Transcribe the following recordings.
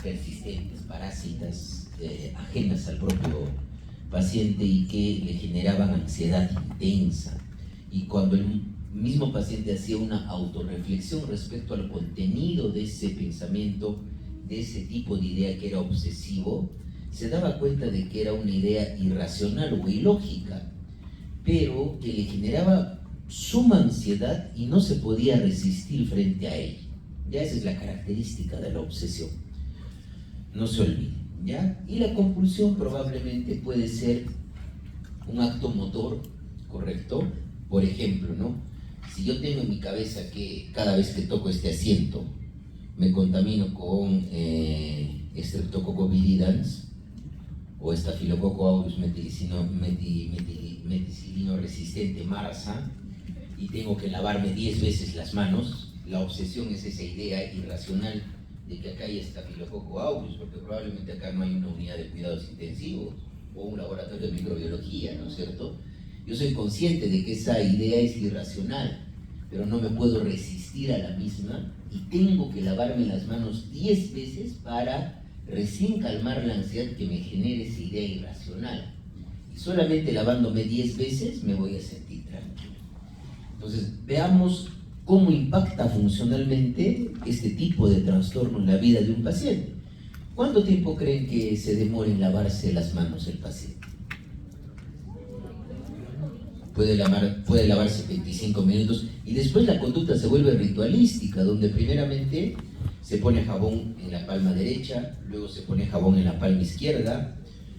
persistentes, parásitas, ajenas al propio paciente y que le generaban ansiedad intensa. Y cuando el mismo paciente hacía una autorreflexión respecto al contenido de ese pensamiento, de ese tipo de idea que era obsesivo, se daba cuenta de que era una idea irracional o ilógica, pero que le generaba suma ansiedad y no se podía resistir frente a ella. Ya esa es la característica de la obsesión. No se olvide, ¿ya? Y la compulsión probablemente puede ser un acto motor, ¿correcto? Por ejemplo, ¿no? Si yo tengo en mi cabeza que cada vez que toco este asiento me contamino con Streptococcus viridans o Staphylococcus aureus meticilino resistente MRSA y tengo que lavarme 10 veces las manos, la obsesión es esa idea irracional de que acá hay Staphylococcus aureus, porque probablemente acá no hay una unidad de cuidados intensivos o un laboratorio de microbiología, ¿no es cierto? Yo soy consciente de que esa idea es irracional, pero no me puedo resistir a la misma y tengo que lavarme las manos 10 veces para recién calmar la ansiedad que me genere esa idea irracional. Y solamente lavándome 10 veces me voy a sentir tranquilo. Entonces, veamos cómo impacta funcionalmente este tipo de trastorno en la vida de un paciente. ¿Cuánto tiempo creen que se demora en lavarse las manos el paciente? Puede lavarse 25 minutos y después la conducta se vuelve ritualística, donde primeramente se pone jabón en la palma derecha, luego se pone jabón en la palma izquierda,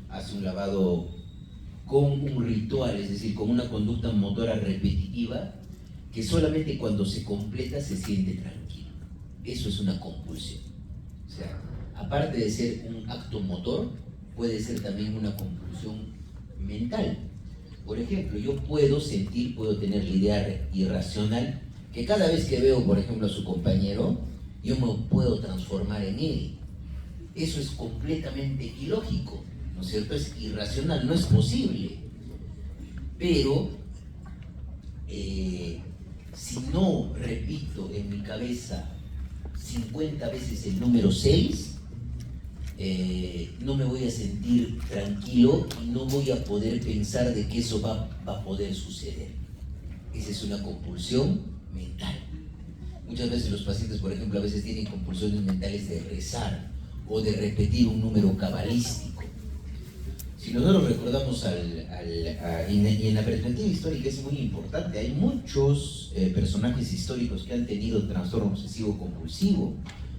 hace un lavado con un ritual, es decir, con una conducta motora repetitiva que solamente cuando se completa se siente tranquilo. Eso es una compulsión. O sea, aparte de ser un acto motor, puede ser también una compulsión mental. Por ejemplo, yo puedo tener la idea irracional que cada vez que veo, por ejemplo, a su compañero, yo me puedo transformar en él. Eso es completamente ilógico, ¿no es cierto? Es irracional, no es posible. Pero, si no repito en mi cabeza 50 veces el número 6, no me voy a sentir tranquilo y no voy a poder pensar de que eso va a poder suceder. Esa es una compulsión mental. Muchas veces los pacientes, por ejemplo, a veces tienen compulsiones mentales de rezar o de repetir un número cabalístico. Si nosotros recordamos y en la perspectiva histórica es muy importante, hay muchos personajes históricos que han tenido trastorno obsesivo compulsivo.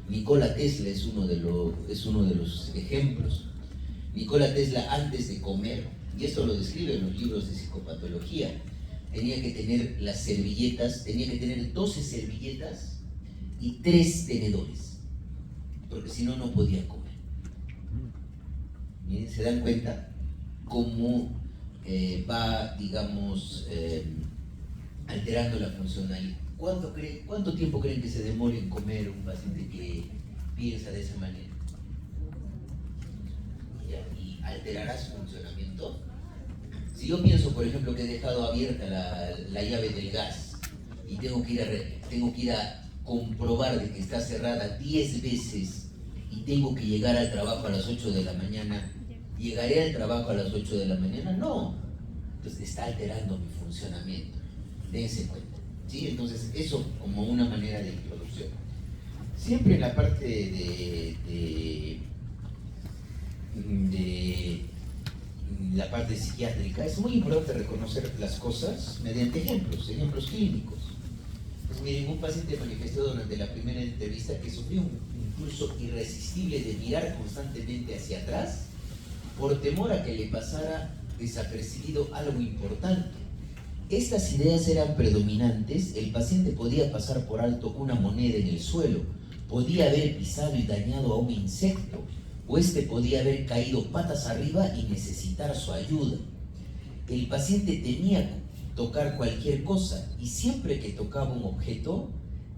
Nikola Tesla es uno de los ejemplos. Nikola Tesla, antes de comer, y esto lo describe en los libros de psicopatología, tenía que tener 12 servilletas y 3 tenedores, porque si no, no podía comer. ¿Bien? ¿Se dan cuenta cómo va, digamos, alterando la funcionalidad? ¿Cuánto tiempo creen que se demore en comer un paciente que piensa de esa manera? ¿Y alterará su funcionamiento? Si yo pienso, por ejemplo, que he dejado abierta la llave del gas y tengo que ir a comprobar de que está cerrada 10 veces y tengo que llegar al trabajo a las 8 de la mañana, ¿llegaré al trabajo a las 8 de la mañana? No. Entonces está alterando mi funcionamiento. Dense cuenta. ¿Sí? Entonces, eso como una manera de introducción. Siempre en la parte de la parte psiquiátrica es muy importante reconocer las cosas mediante ejemplos clínicos. Pues miren, un paciente manifestó durante la primera entrevista que sufrió un impulso irresistible de mirar constantemente hacia atrás por temor a que le pasara desapercibido algo importante. Estas ideas eran predominantes. El paciente podía pasar por alto una moneda en el suelo, podía haber pisado y dañado a un insecto, o este podía haber caído patas arriba y necesitar su ayuda. El paciente temía tocar cualquier cosa y siempre que tocaba un objeto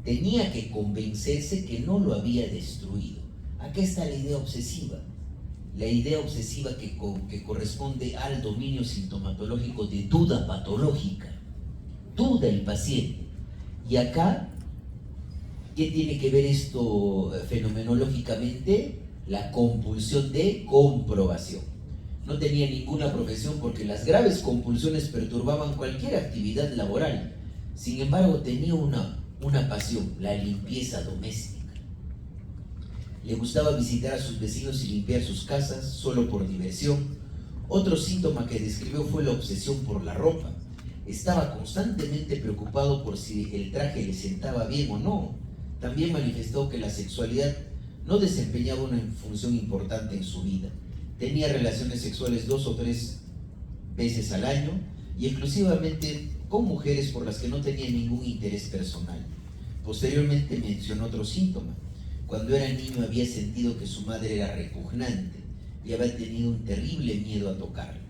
tenía que convencerse que no lo había destruido. Acá está la idea obsesiva. La idea obsesiva que corresponde al dominio sintomatológico de duda patológica. Duda el paciente. Y acá, ¿qué tiene que ver esto fenomenológicamente? la compulsión de comprobación. No tenía ninguna profesión porque las graves compulsiones perturbaban cualquier actividad laboral. Sin embargo, tenía una pasión, la limpieza doméstica. Le gustaba visitar a sus vecinos y limpiar sus casas solo por diversión. Otro síntoma que describió fue la obsesión por la ropa. Estaba constantemente preocupado por si el traje le sentaba bien o no. También manifestó que la sexualidad no desempeñaba una función importante en su vida. Tenía relaciones sexuales 2 o 3 veces al año y exclusivamente con mujeres por las que no tenía ningún interés personal. Posteriormente mencionó otro síntoma. Cuando era niño había sentido que su madre era repugnante y había tenido un terrible miedo a tocarla.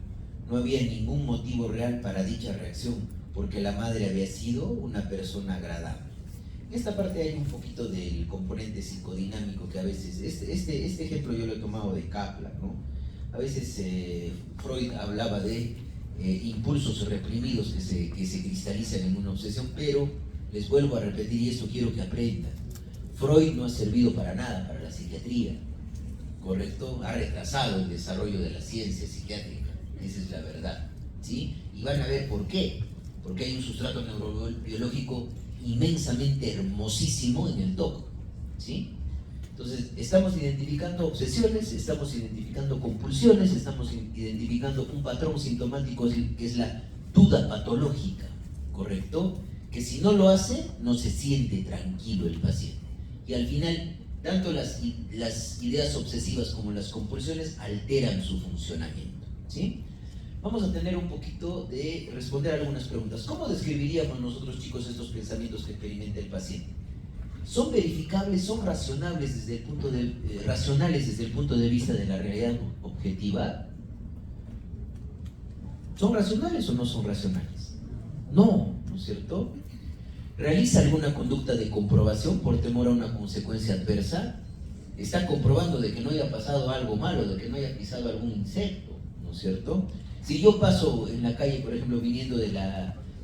No había ningún motivo real para dicha reacción, porque la madre había sido una persona agradable. En esta parte hay un poquito del componente psicodinámico que a veces, este ejemplo yo lo he tomado de Kaplan, ¿no? A veces Freud hablaba de impulsos reprimidos que se cristalizan en una obsesión, pero les vuelvo a repetir y esto quiero que aprendan. Freud no ha servido para nada para la psiquiatría, ¿correcto? Ha retrasado el desarrollo de la ciencia psiquiátrica, esa es la verdad, ¿sí? Y van a ver por qué. Porque hay un sustrato neurobiológico inmensamente hermosísimo en el TOC, ¿sí? Entonces, estamos identificando obsesiones, estamos identificando compulsiones, estamos identificando un patrón sintomático que es la duda patológica, ¿correcto? Que si no lo hace, no se siente tranquilo el paciente. Y al final, tanto las ideas obsesivas como las compulsiones alteran su funcionamiento, ¿sí? Vamos a tener un poquito de responder algunas preguntas. ¿Cómo describiríamos nosotros, chicos, estos pensamientos que experimenta el paciente? ¿Son verificables, son racionales desde el punto de vista de la realidad objetiva? ¿Son racionales o no son racionales? No, ¿no es cierto? ¿Realiza alguna conducta de comprobación por temor a una consecuencia adversa? ¿Está comprobando de que no haya pasado algo malo, de que no haya pisado algún insecto? ¿No es cierto? Si yo paso en la calle, por ejemplo, viniendo de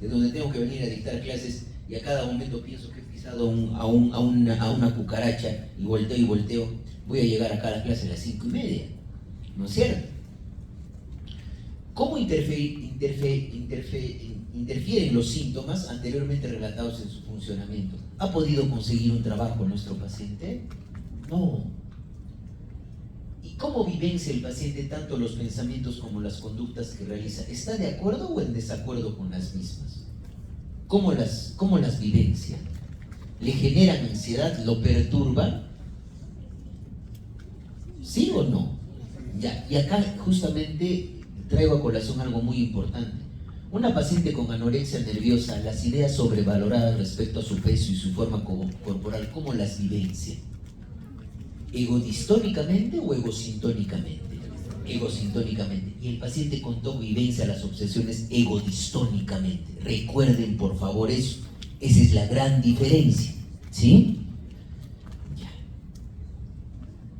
donde tengo que venir a dictar clases y a cada momento pienso que he pisado a una cucaracha y volteo, voy a llegar acá a la clase a las 5:30, ¿no es cierto? ¿Cómo interfieren los síntomas anteriormente relatados en su funcionamiento? ¿Ha podido conseguir un trabajo nuestro paciente? No. ¿Y cómo vivencia el paciente tanto los pensamientos como las conductas que realiza? ¿Está de acuerdo o en desacuerdo con las mismas? ¿Cómo las vivencia? ¿Le generan ansiedad? ¿Lo perturban? ¿Sí o no? Ya, y acá justamente traigo a colación algo muy importante. Una paciente con anorexia nerviosa, las ideas sobrevaloradas respecto a su peso y su forma corporal, ¿cómo las vivencia? ¿Egodistónicamente o egosintónicamente? Egosintónicamente. Y el paciente con TOC vivencia las obsesiones egodistónicamente. Recuerden por favor eso. Esa es la gran diferencia, ¿sí? Ya.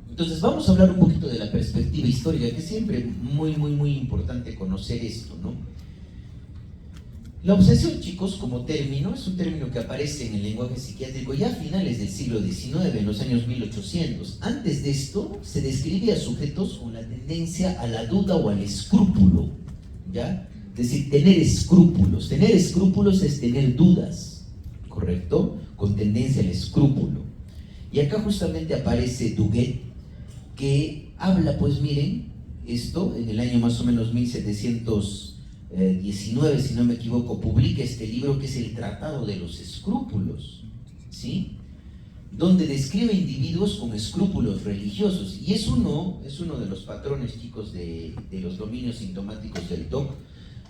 Entonces vamos a hablar un poquito de la perspectiva histórica, que es siempre muy importante conocer esto, ¿no? La obsesión, chicos, como término, es un término que aparece en el lenguaje psiquiátrico ya a finales del siglo XIX, en los años 1800. Antes de esto, se describía a sujetos con la tendencia a la duda o al escrúpulo, ¿ya? Es decir, tener escrúpulos. Tener escrúpulos es tener dudas, ¿correcto? Con tendencia al escrúpulo. Y acá justamente aparece Duguet, que habla, pues miren, esto en el año más o menos 1719, si no me equivoco, publica este libro que es el Tratado de los Escrúpulos, ¿sí? Donde describe individuos con escrúpulos religiosos, y es uno de los patrones, chicos, de los dominios sintomáticos del TOC,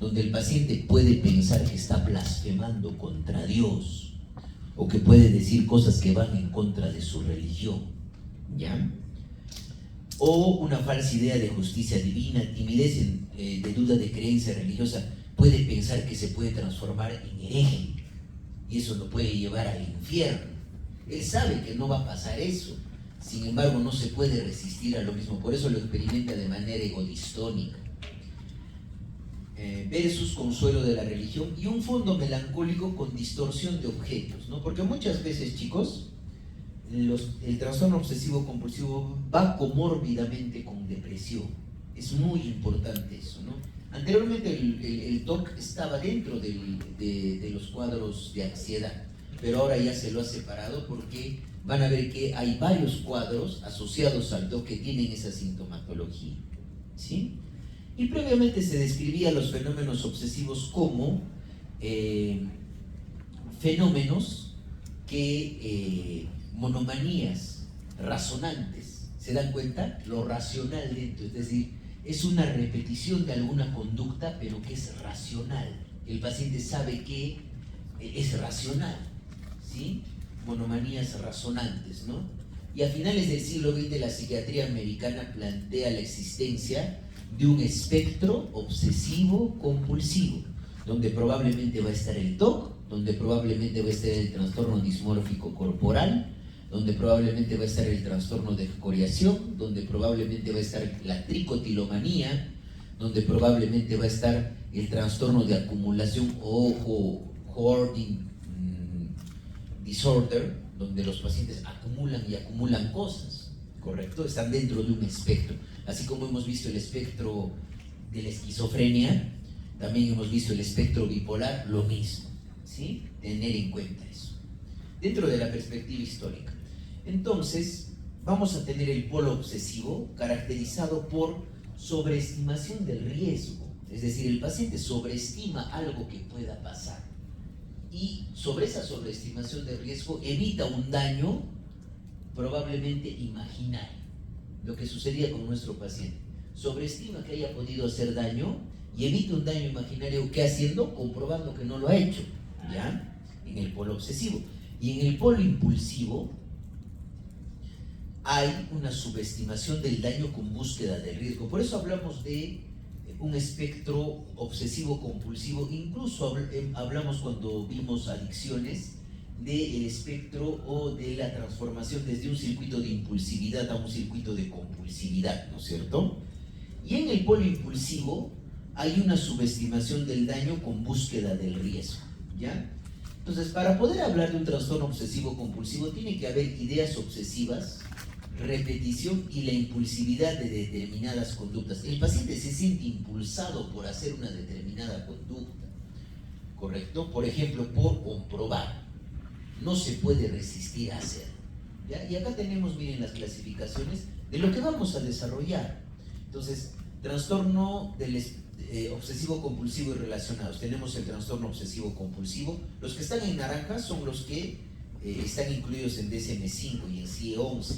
donde el paciente puede pensar que está blasfemando contra Dios, o que puede decir cosas que van en contra de su religión, ¿ya? O una falsa idea de justicia divina, timidez de duda de creencia religiosa, puede pensar que se puede transformar en hereje y eso lo puede llevar al infierno. Él sabe que no va a pasar eso, sin embargo no se puede resistir a lo mismo, por eso lo experimenta de manera egodistónica. Versus consuelo de la religión y un fondo melancólico con distorsión de objetos, ¿no? Porque muchas veces, chicos, el trastorno obsesivo compulsivo va comórbidamente con depresión. Es muy importante eso, ¿no? Anteriormente el TOC estaba dentro de los cuadros de ansiedad, pero ahora ya se lo ha separado porque van a ver que hay varios cuadros asociados al TOC que tienen esa sintomatología, ¿sí? Y previamente se describía los fenómenos obsesivos como fenómenos que monomanías razonantes. ¿Se dan cuenta? Lo racional dentro, es decir, es una repetición de alguna conducta, pero que es racional. El paciente sabe que es racional, ¿sí? Monomanías razonantes, ¿no? Y a finales del siglo XX la psiquiatría americana plantea la existencia de un espectro obsesivo compulsivo, donde probablemente va a estar el TOC, donde probablemente va a estar el trastorno dismórfico corporal, donde probablemente va a estar el trastorno de escoriación, donde probablemente va a estar la tricotilomanía, donde probablemente va a estar el trastorno de acumulación o hoarding disorder, donde los pacientes acumulan y acumulan cosas, ¿correcto? Están dentro de un espectro. Así como hemos visto el espectro de la esquizofrenia, también hemos visto el espectro bipolar, lo mismo, ¿sí? Tener en cuenta eso, dentro de la perspectiva histórica. Entonces, vamos a tener el polo obsesivo caracterizado por sobreestimación del riesgo, es decir, el paciente sobreestima algo que pueda pasar y sobre esa sobreestimación del riesgo evita un daño probablemente imaginario, lo que sucedía con nuestro paciente. Sobreestima que haya podido hacer daño y evita un daño imaginario. ¿Qué haciendo? Comprobando que no lo ha hecho, ¿ya? En el polo obsesivo. Y en el polo impulsivo hay una subestimación del daño con búsqueda del riesgo. Por eso hablamos de un espectro obsesivo compulsivo. Incluso hablamos, cuando vimos adicciones, del espectro o de la transformación desde un circuito de impulsividad a un circuito de compulsividad, ¿no es cierto? Y en el polo impulsivo hay una subestimación del daño con búsqueda del riesgo, ¿ya? Entonces, para poder hablar de un trastorno obsesivo compulsivo tiene que haber ideas obsesivas, repetición y la impulsividad de determinadas conductas. El paciente se siente impulsado por hacer una determinada conducta, ¿correcto? Por ejemplo, por comprobar. No se puede resistir a hacerlo, ¿ya? Y acá tenemos, miren, las clasificaciones de lo que vamos a desarrollar. Entonces, trastorno del obsesivo compulsivo y relacionados. Tenemos el trastorno obsesivo compulsivo. Los que están en naranja son los que están incluidos en DSM-5 y en CIE-11.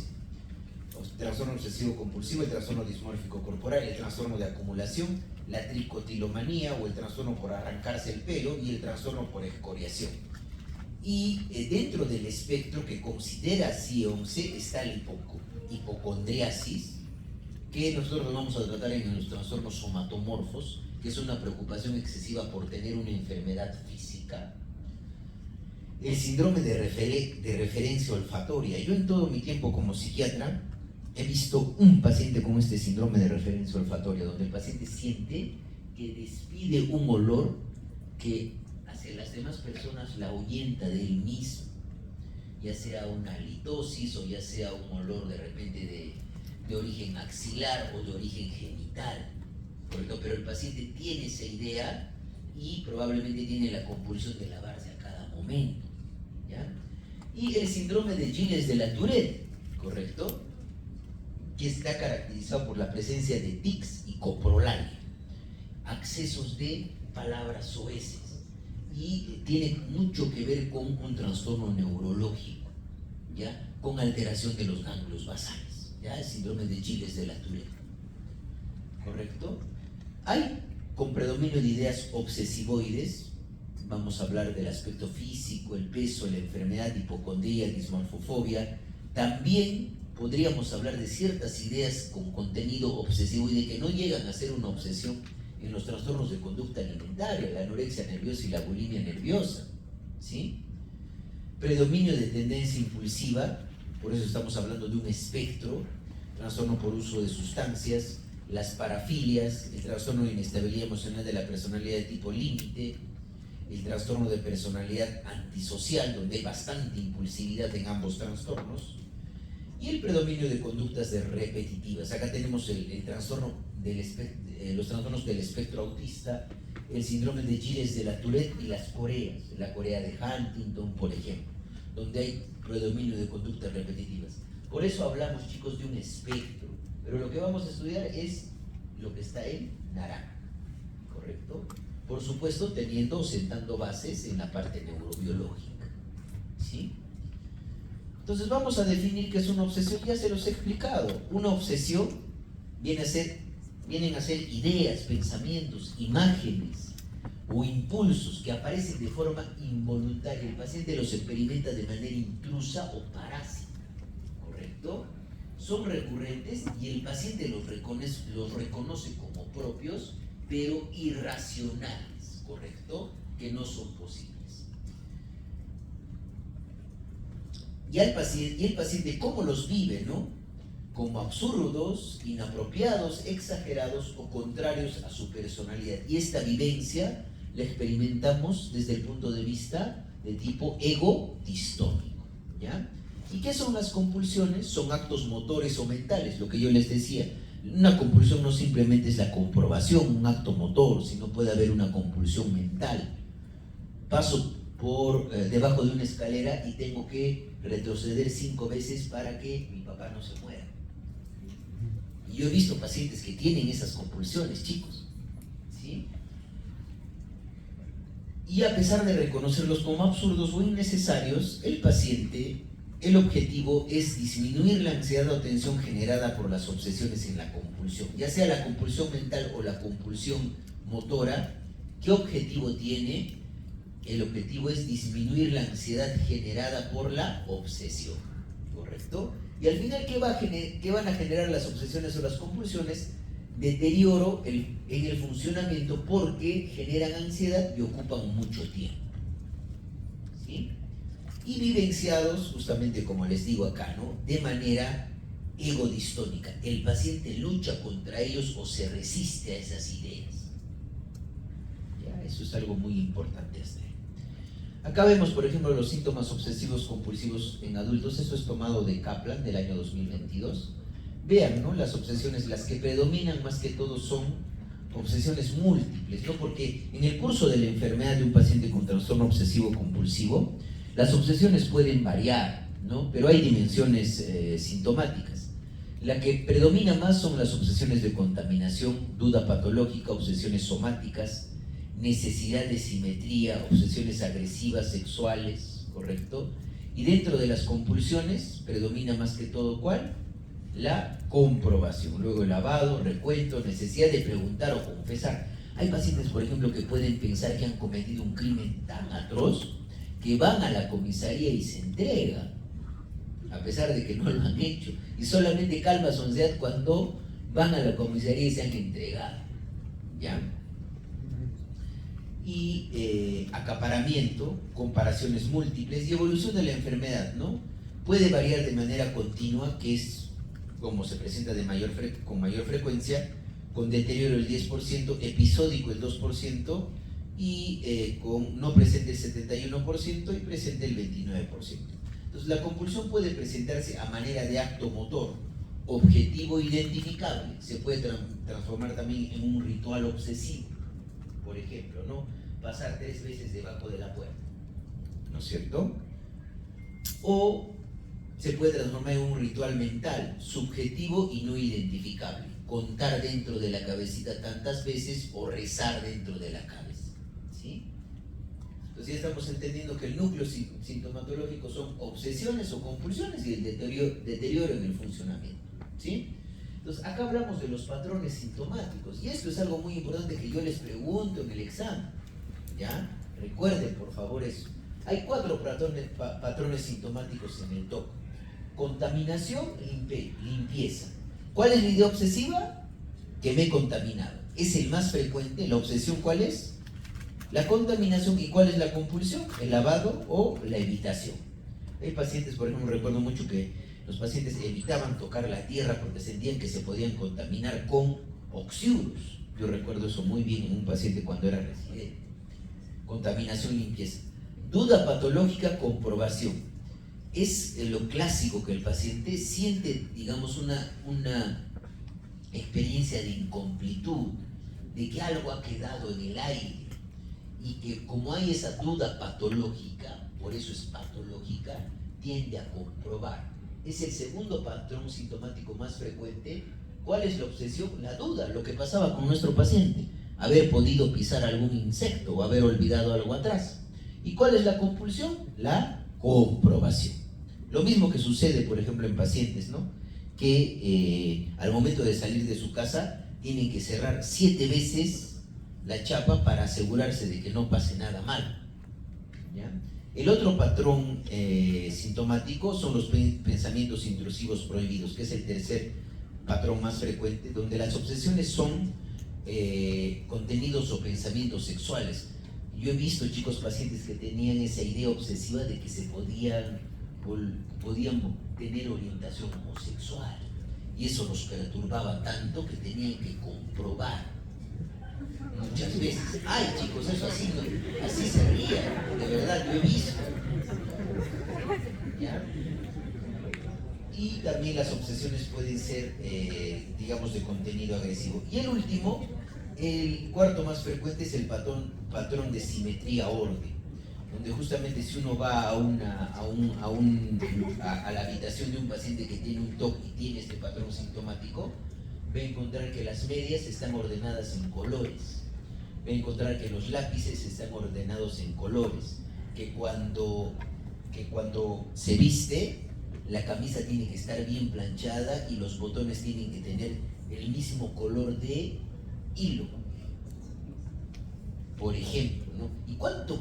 Trastorno obsesivo compulsivo, el trastorno dismórfico corporal, el trastorno de acumulación, la tricotilomanía o el trastorno por arrancarse el pelo y el trastorno por escoriación. Y dentro del espectro que considera CIE-11 está la hipocondriasis, que nosotros vamos a tratar en los trastornos somatomorfos, que es una preocupación excesiva por tener una enfermedad física. El síndrome de referencia olfatoria. Yo en todo mi tiempo como psiquiatra he visto un paciente con este síndrome de referencia olfatoria, donde el paciente siente que despide un olor que hacia las demás personas la ahuyenta de él mismo, ya sea una halitosis o ya sea un olor de repente de origen axilar o de origen genital, ¿correcto? Pero el paciente tiene esa idea y probablemente tiene la compulsión de lavarse a cada momento, ¿ya? Y el síndrome de Gilles de la Tourette, ¿correcto? Que está caracterizado por la presencia de tics y coprolalia, accesos de palabras soeces, y tiene mucho que ver con un trastorno neurológico, ¿ya? Con alteración de los ganglios basales, ¿ya? El síndrome de Gilles de la Tourette, ¿correcto? Hay, con predominio de ideas obsesivoides, vamos a hablar del aspecto físico, el peso, la enfermedad, hipocondría, dismorfofobia. También podríamos hablar de ciertas ideas con contenido obsesivoide que no llegan a ser una obsesión en los trastornos de conducta alimentaria, la anorexia nerviosa y la bulimia nerviosa, ¿sí? Predominio de tendencia impulsiva, por eso estamos hablando de un espectro, trastorno por uso de sustancias, las parafilias, el trastorno de inestabilidad emocional de la personalidad de tipo límite, el trastorno de personalidad antisocial, donde hay bastante impulsividad en ambos trastornos, y el predominio de conductas repetitivas. Acá tenemos el trastorno los trastornos del espectro autista, el síndrome de Gilles de la Tourette y las coreas, la corea de Huntington, por ejemplo, donde hay predominio de conductas repetitivas. Por eso hablamos, chicos, de un espectro, pero lo que vamos a estudiar es lo que está en naranja, ¿correcto? Por supuesto, sentando bases en la parte neurobiológica, ¿sí? Entonces vamos a definir qué es una obsesión. Ya se los he explicado. Una obsesión vienen a ser ideas, pensamientos, imágenes o impulsos que aparecen de forma involuntaria. El paciente los experimenta de manera intrusa o parásita, ¿correcto? Son recurrentes y el paciente los reconoce como propios, pero irracionales, ¿correcto? Que no son posibles. Y el paciente, ¿cómo los vive, no? Como absurdos, inapropiados, exagerados o contrarios a su personalidad. Y esta vivencia la experimentamos desde el punto de vista de tipo ego-distónico, ¿ya? ¿Y qué son las compulsiones? Son actos motores o mentales, lo que yo les decía. Una compulsión no simplemente es la comprobación, un acto motor, sino puede haber una compulsión mental. Paso por debajo de una escalera y tengo que retroceder 5 veces para que mi papá no se muera. Y yo he visto pacientes que tienen esas compulsiones, chicos, ¿sí? Y a pesar de reconocerlos como absurdos o innecesarios, el objetivo es disminuir la ansiedad o tensión generada por las obsesiones en la compulsión, ya sea la compulsión mental o la compulsión motora. ¿Qué objetivo tiene? El objetivo es disminuir la ansiedad generada por la obsesión, ¿correcto? Y al final, ¿qué van a generar las obsesiones o las compulsiones? Deterioro en el funcionamiento porque generan ansiedad y ocupan mucho tiempo, ¿sí? Y vivenciados, justamente como les digo acá, ¿no? De manera egodistónica. El paciente lucha contra ellos o se resiste a esas ideas. ¿Ya? Eso es algo muy importante hasta ahí. Acá vemos, por ejemplo, los síntomas obsesivos compulsivos en adultos. Eso es tomado de Kaplan del año 2022. Vean, ¿no? Las obsesiones, las que predominan más que todo son obsesiones múltiples, ¿no? Porque en el curso de la enfermedad de un paciente con trastorno obsesivo compulsivo, las obsesiones pueden variar, ¿no? Pero hay dimensiones sintomáticas. La que predomina más son las obsesiones de contaminación, duda patológica, obsesiones somáticas, necesidad de simetría, obsesiones agresivas, sexuales, ¿correcto? Y dentro de las compulsiones predomina más que todo, ¿cuál? La comprobación. Luego el lavado, recuento, necesidad de preguntar o confesar. Hay pacientes, por ejemplo, que pueden pensar que han cometido un crimen tan atroz que van a la comisaría y se entregan, a pesar de que no lo han hecho. Y solamente calma su ansiedad cuando van a la comisaría y se han entregado, ¿ya? Y acaparamiento, comparaciones múltiples y evolución de la enfermedad, ¿no? Puede variar de manera continua, que es como se presenta con mayor frecuencia, con deterioro el 10%, episódico el 2%, y con no presente el 71% y presente el 29%. Entonces la compulsión puede presentarse a manera de acto motor, objetivo identificable. Se puede transformar también en un ritual obsesivo, por ejemplo, ¿no? Pasar 3 veces debajo de la puerta, ¿no es cierto? O se puede transformar en un ritual mental, subjetivo y no identificable. Contar dentro de la cabecita tantas veces o rezar dentro de la cabeza, ¿sí? Entonces ya estamos entendiendo que el núcleo sintomatológico son obsesiones o compulsiones y el deterioro en el funcionamiento, ¿sí? Entonces acá hablamos de los patrones sintomáticos y esto es algo muy importante que yo les pregunto en el examen, ¿ya? Recuerden por favor eso. Hay 4 patrones sintomáticos en el TOC. Contaminación, limpieza. ¿Cuál es la idea obsesiva? Que me he contaminado. Es el más frecuente. ¿La obsesión cuál es? La contaminación. ¿Y cuál es la compulsión? El lavado o la evitación. Hay pacientes, por ejemplo, recuerdo mucho que los pacientes evitaban tocar la tierra porque sentían que se podían contaminar con oxiuros. Yo recuerdo eso muy bien en un paciente cuando era residente. contaminación, limpieza. Duda patológica, comprobación. Es lo clásico que el paciente siente, digamos, una experiencia de incompletud, de que algo ha quedado en el aire, y que como hay esa duda patológica, por eso es patológica, tiende a comprobar. Es el segundo patrón sintomático más frecuente. ¿Cuál es la obsesión? La duda, lo que pasaba con nuestro paciente, haber podido pisar algún insecto o haber olvidado algo atrás. ¿Y cuál es la compulsión? La comprobación. Lo mismo que sucede, por ejemplo, en pacientes, ¿no? Que al momento de salir de su casa tienen que cerrar 7 veces la chapa para asegurarse de que no pase nada mal, ¿ya? El otro patrón sintomático son los pensamientos intrusivos prohibidos, que es el tercer patrón más frecuente, donde las obsesiones son contenidos o pensamientos sexuales. Yo he visto chicos pacientes que tenían esa idea obsesiva de que se podían tener orientación homosexual, y eso los perturbaba tanto que tenían que comprobar muchas veces. Ay, chicos, eso así, no, así se ría, de verdad, yo he visto. ¿Ya? Y también las obsesiones pueden ser, digamos, de contenido agresivo. Y el último, el cuarto más frecuente, es el patrón de simetría-orden, donde justamente si uno va a la habitación de un paciente que tiene un TOC y tiene este patrón sintomático, va a encontrar que las medias están ordenadas en colores, va a encontrar que los lápices están ordenados en colores, que cuando se viste, la camisa tiene que estar bien planchada y los botones tienen que tener el mismo color de hilo, por ejemplo, ¿no? ¿Y cuánto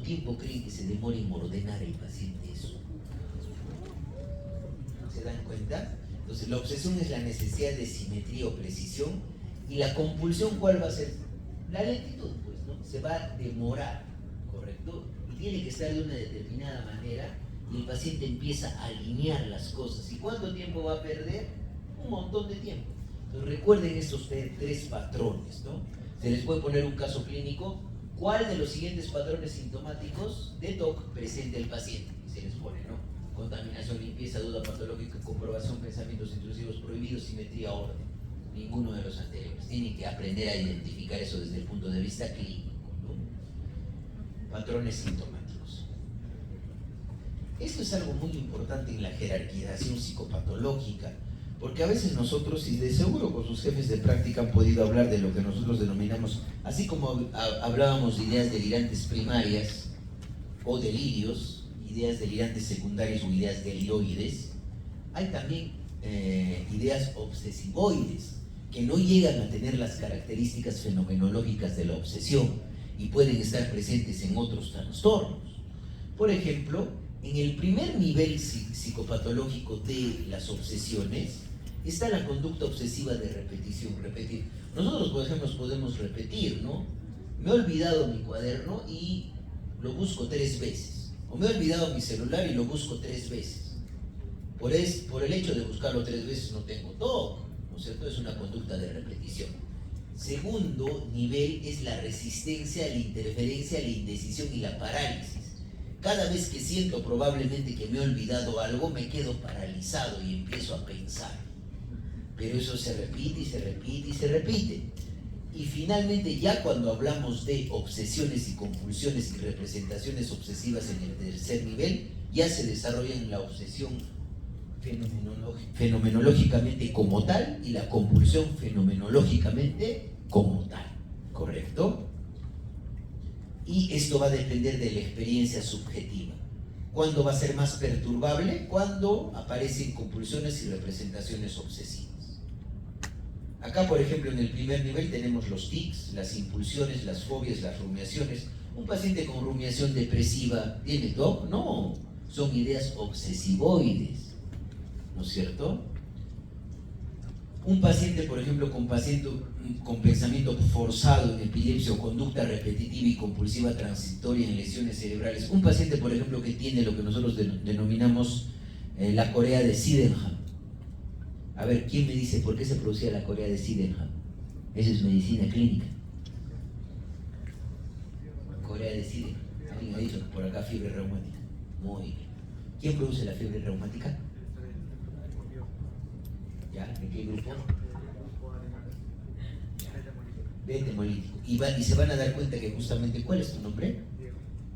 tiempo creen que se demora en ordenar el paciente eso? ¿Se dan cuenta? Entonces, la obsesión es la necesidad de simetría o precisión, y la compulsión, ¿cuál va a ser? La lentitud, pues, ¿no? Se va a demorar, ¿correcto? Y tiene que estar de una determinada manera, y el paciente empieza a alinear las cosas. ¿Y cuánto tiempo va a perder? Un montón de tiempo. Entonces, recuerden estos 3 patrones, ¿no? Se les puede poner un caso clínico. ¿Cuál de los siguientes patrones sintomáticos de TOC presenta el paciente? Y se les pone, ¿no? Contaminación, limpieza, duda patológica, comprobación, pensamientos intrusivos prohibidos, simetría, orden. Ninguno de los anteriores. Tienen que aprender a identificar eso desde el punto de vista clínico, ¿no? Patrones sintomáticos. Esto es algo muy importante en la jerarquización psicopatológica, porque a veces nosotros, y de seguro con sus jefes de práctica han podido hablar de lo que nosotros denominamos, así como hablábamos de ideas delirantes primarias o delirios, ideas delirantes secundarias o ideas deliroides, hay también ideas obsesivoides, que no llegan a tener las características fenomenológicas de la obsesión y pueden estar presentes en otros trastornos. Por ejemplo, en el primer nivel psicopatológico de las obsesiones está la conducta obsesiva de repetición, repetir. Nosotros, por ejemplo, podemos repetir, ¿no? Me he olvidado mi cuaderno y lo busco 3 veces. O me he olvidado mi celular y lo busco 3 veces. Por el hecho de buscarlo 3 veces no tengo TOC, ¿no es cierto? Es una conducta de repetición. Segundo nivel es la resistencia a la interferencia, a la indecisión y la parálisis. Cada vez que siento probablemente que me he olvidado algo, me quedo paralizado y empiezo a pensar. Pero eso se repite y se repite y se repite. Y finalmente, ya cuando hablamos de obsesiones y compulsiones y representaciones obsesivas en el tercer nivel, ya se desarrollan la obsesión fenomenológicamente como tal y la compulsión fenomenológicamente como tal, ¿correcto? Y esto va a depender de la experiencia subjetiva. ¿Cuándo va a ser más perturbable? Cuando aparecen compulsiones y representaciones obsesivas. Acá, por ejemplo, en el primer nivel tenemos los tics, las impulsiones, las fobias, las rumiaciones. ¿Un paciente con rumiación depresiva tiene TOC? No, son ideas obsesivoides, ¿no es cierto? Un paciente, por ejemplo, con pensamiento forzado en epilepsia o conducta repetitiva y compulsiva transitoria en lesiones cerebrales. Un paciente, por ejemplo, que tiene lo que nosotros denominamos la corea de Sydenham. A ver, ¿quién me dice por qué se producía la corea de Sydenham? Eso es medicina clínica. vaya a decir, alguien ha dicho por acá fiebre reumática. Muy bien. ¿Quién produce la fiebre reumática? ¿Ya? ¿De qué grupo? Beta hemolítico. Y se van a dar cuenta que justamente, ¿cuál es tu nombre?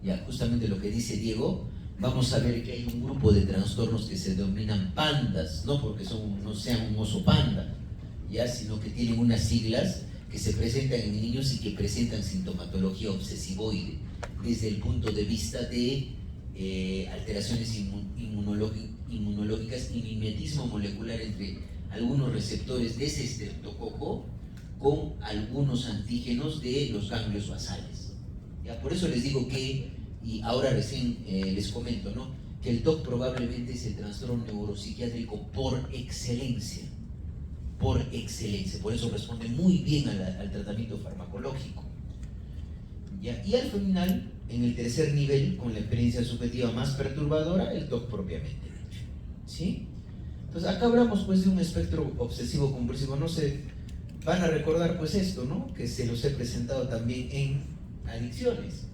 Ya, justamente lo que dice Diego, vamos a ver que hay un grupo de trastornos que se denominan pandas, no porque no sean un oso panda, ya, sino que tienen unas siglas que se presentan en niños y que presentan sintomatología obsesivoide, desde el punto de vista de alteraciones inmunológicas y mimetismo molecular entre algunos receptores de ese estreptococo con algunos antígenos de los ganglios basales. ¿Ya? Por eso les digo que, y ahora recién les comento, ¿no?, que el TOC probablemente es el trastorno neuropsiquiátrico por excelencia. Por excelencia. Por eso responde muy bien al tratamiento farmacológico. ¿Ya? Y al final, en el tercer nivel, con la experiencia subjetiva más perturbadora, el TOC propiamente dicho. ¿Sí? Entonces acá hablamos pues de un espectro obsesivo compulsivo. No sé, van a recordar pues esto, ¿no?, que se los he presentado también en adicciones,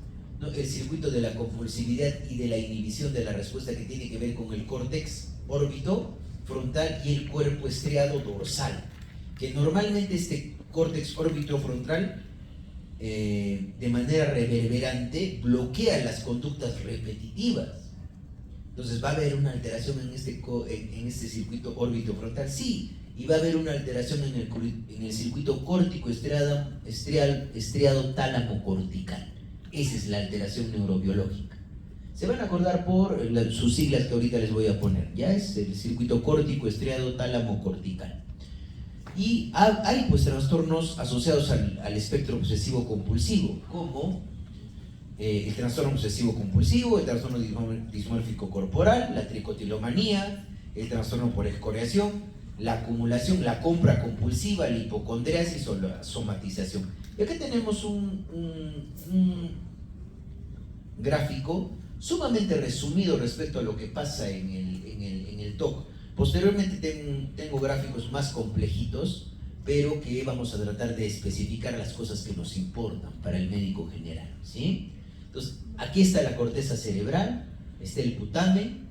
¿no?, el circuito de la compulsividad y de la inhibición de la respuesta, que tiene que ver con el córtex órbito frontal y el cuerpo estriado dorsal, que normalmente este córtex órbito frontal de manera reverberante bloquea las conductas repetitivas. Entonces va a haber una alteración en este circuito órbito frontal, sí, y va a haber una alteración en el circuito córtico estriado tálamo cortical. Esa es la alteración neurobiológica. Se van a acordar por sus siglas que ahorita les voy a poner. Ya es el circuito córtico estriado tálamo cortical. Y hay pues trastornos asociados al espectro obsesivo compulsivo, como el trastorno obsesivo compulsivo, el trastorno dismórfico corporal, la tricotilomanía, el trastorno por excoriación, la acumulación, la compra compulsiva, la hipocondriasis o la somatización. Y acá tenemos un gráfico sumamente resumido respecto a lo que pasa en el TOC. Posteriormente tengo gráficos más complejitos, pero que vamos a tratar de especificar las cosas que nos importan para el médico general, ¿sí? Entonces, aquí está la corteza cerebral, está el putamen,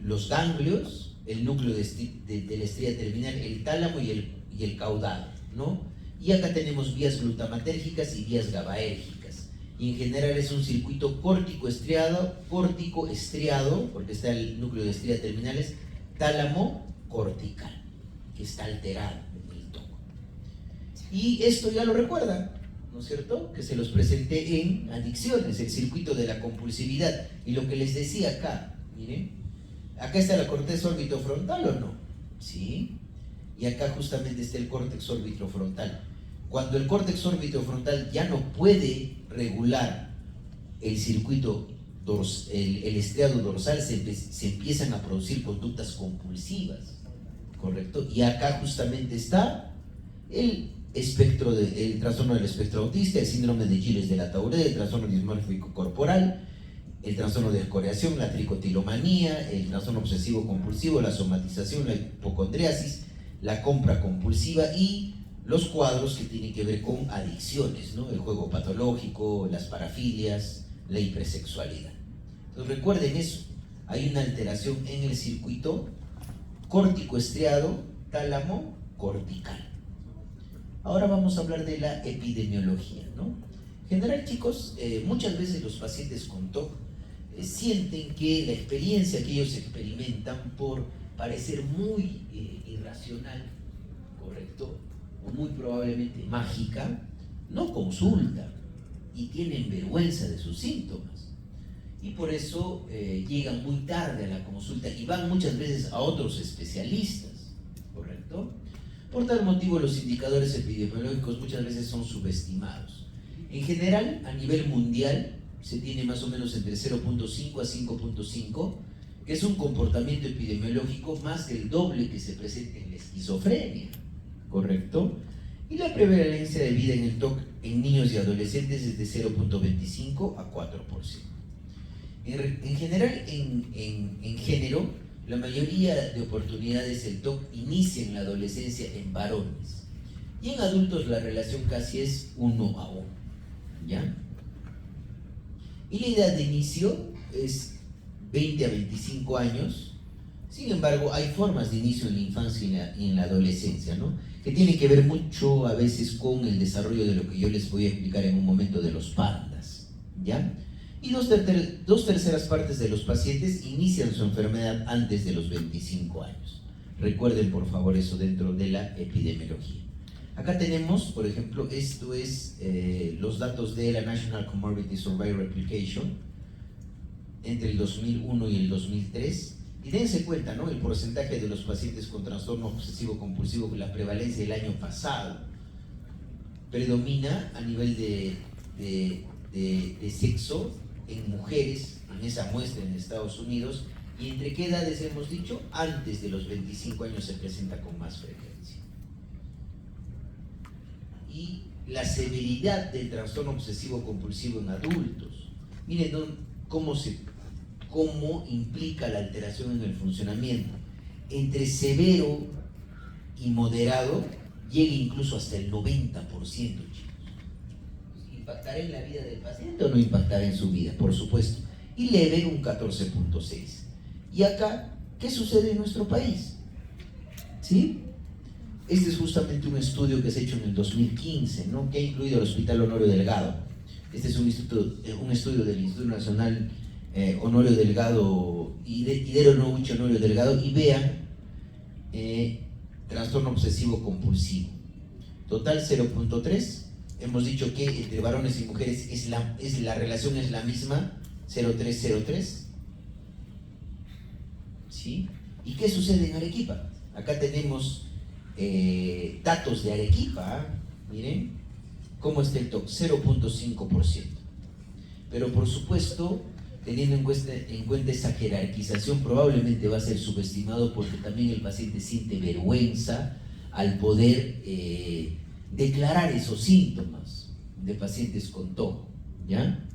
los ganglios, el núcleo de la estría terminal, el tálamo y el caudal, ¿no? Y acá tenemos vías glutamatérgicas y vías GABAérgicas. Y en general es un circuito córtico estriado, porque está el núcleo de estría terminales, tálamo cortical, que está alterado en el TOC. Y esto ya lo recuerdan, ¿no es cierto?, que se los presenté en adicciones, el circuito de la compulsividad. Y lo que les decía acá, miren, acá está la corteza orbitofrontal, ¿o no? Sí. Y acá justamente está el córtex orbitofrontal. Cuando el córtex orbitofrontal ya no puede regular el circuito, el estriado dorsal, se empiezan a producir conductas compulsivas, ¿correcto? Y acá justamente está el trastorno del espectro autista, el síndrome de Gilles de la Tourette, el trastorno dismórfico corporal, el trastorno de escoriación, la tricotilomanía, el trastorno obsesivo compulsivo, la somatización, la hipocondriasis, la compra compulsiva y los cuadros que tienen que ver con adicciones, ¿no?, el juego patológico, las parafilias, la hipersexualidad. Entonces recuerden eso, hay una alteración en el circuito córtico estriado tálamo cortical. Ahora vamos a hablar de la epidemiología, ¿no? En general, chicos, muchas veces los pacientes con TOC sienten que la experiencia que ellos experimentan, por parecer muy irracional, ¿correcto?, o muy probablemente mágica, no consultan y tienen vergüenza de sus síntomas. Y por eso llegan muy tarde a la consulta y van muchas veces a otros especialistas, ¿correcto? Por tal motivo, los indicadores epidemiológicos muchas veces son subestimados. En general, a nivel mundial, se tiene más o menos entre 0.5 a 5.5, que es un comportamiento epidemiológico más del doble que se presenta en la esquizofrenia, ¿correcto? Y la prevalencia de vida en el TOC en niños y adolescentes es de 0.25 a 4%. En general, en género, la mayoría de oportunidades el TOC inicia en la adolescencia en varones. Y en adultos la relación casi es 1 a 1, ¿ya? Y la edad de inicio es 20 a 25 años. Sin embargo, hay formas de inicio en la infancia y en la adolescencia, ¿no? Que tienen que ver mucho a veces con el desarrollo de lo que yo les voy a explicar en un momento de los pandas, ¿ya? Y dos terceras partes de los pacientes inician su enfermedad antes de los 25 años. Recuerden, por favor, eso dentro de la epidemiología. Acá tenemos, por ejemplo, esto es los datos de la National Comorbidity Survey Replication entre el 2001 y el 2003. Y dense cuenta, ¿no? El porcentaje de los pacientes con trastorno obsesivo compulsivo, con la prevalencia del año pasado, predomina a nivel de sexo en mujeres, en esa muestra en Estados Unidos. ¿Y entre qué edades hemos dicho? Antes de los 25 años se presenta con más frecuencia. Y la severidad del trastorno obsesivo compulsivo en adultos. Miren cómo implica la alteración en el funcionamiento. Entre severo y moderado llega incluso hasta el 90%, chicos. ¿Impactará en la vida del paciente o no impactará en su vida? Por supuesto. Y leve un 14.6. Y acá, ¿qué sucede en nuestro país? ¿Sí? Este es justamente un estudio que se ha hecho en el 2015, ¿no? Que ha incluido el Hospital Honorio Delgado. Este es un estudio del Instituto Nacional Honorio Delgado y de Honorio Delgado, y vean trastorno obsesivo compulsivo. Total 0.3. Hemos dicho que entre varones y mujeres la relación es la misma, 0.303. ¿Sí? ¿Y qué sucede en Arequipa? Acá tenemos datos de Arequipa. Miren cómo está el TOC, 0.5%. Pero por supuesto, teniendo en cuenta esa jerarquización, probablemente va a ser subestimado porque también el paciente siente vergüenza al poder declarar esos síntomas de pacientes con TOC, ¿ya?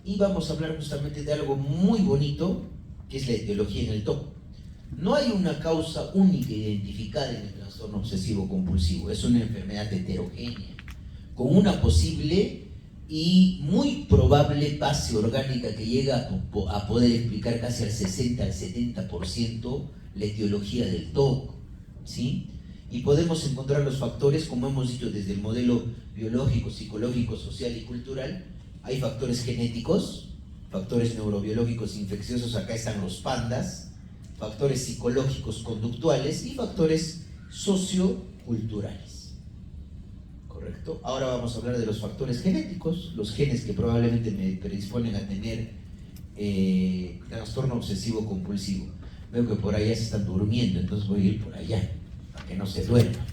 Y vamos a hablar justamente de algo muy bonito, que es la etiología en el TOC. No hay una causa única identificada en el trastorno obsesivo compulsivo, es una enfermedad heterogénea, con una posible y muy probable base orgánica que llega a poder explicar casi al 60 al 70% la etiología del TOC, ¿sí? Y podemos encontrar los factores, como hemos dicho, desde el modelo biológico, psicológico, social y cultural. Hay factores genéticos, factores neurobiológicos infecciosos, acá están los pandas, factores psicológicos conductuales y factores socioculturales. ¿Correcto? Ahora vamos a hablar de los factores genéticos, los genes que probablemente me predisponen a tener trastorno obsesivo compulsivo. Veo que por allá se están durmiendo, entonces voy a ir por allá, para que no se duerman.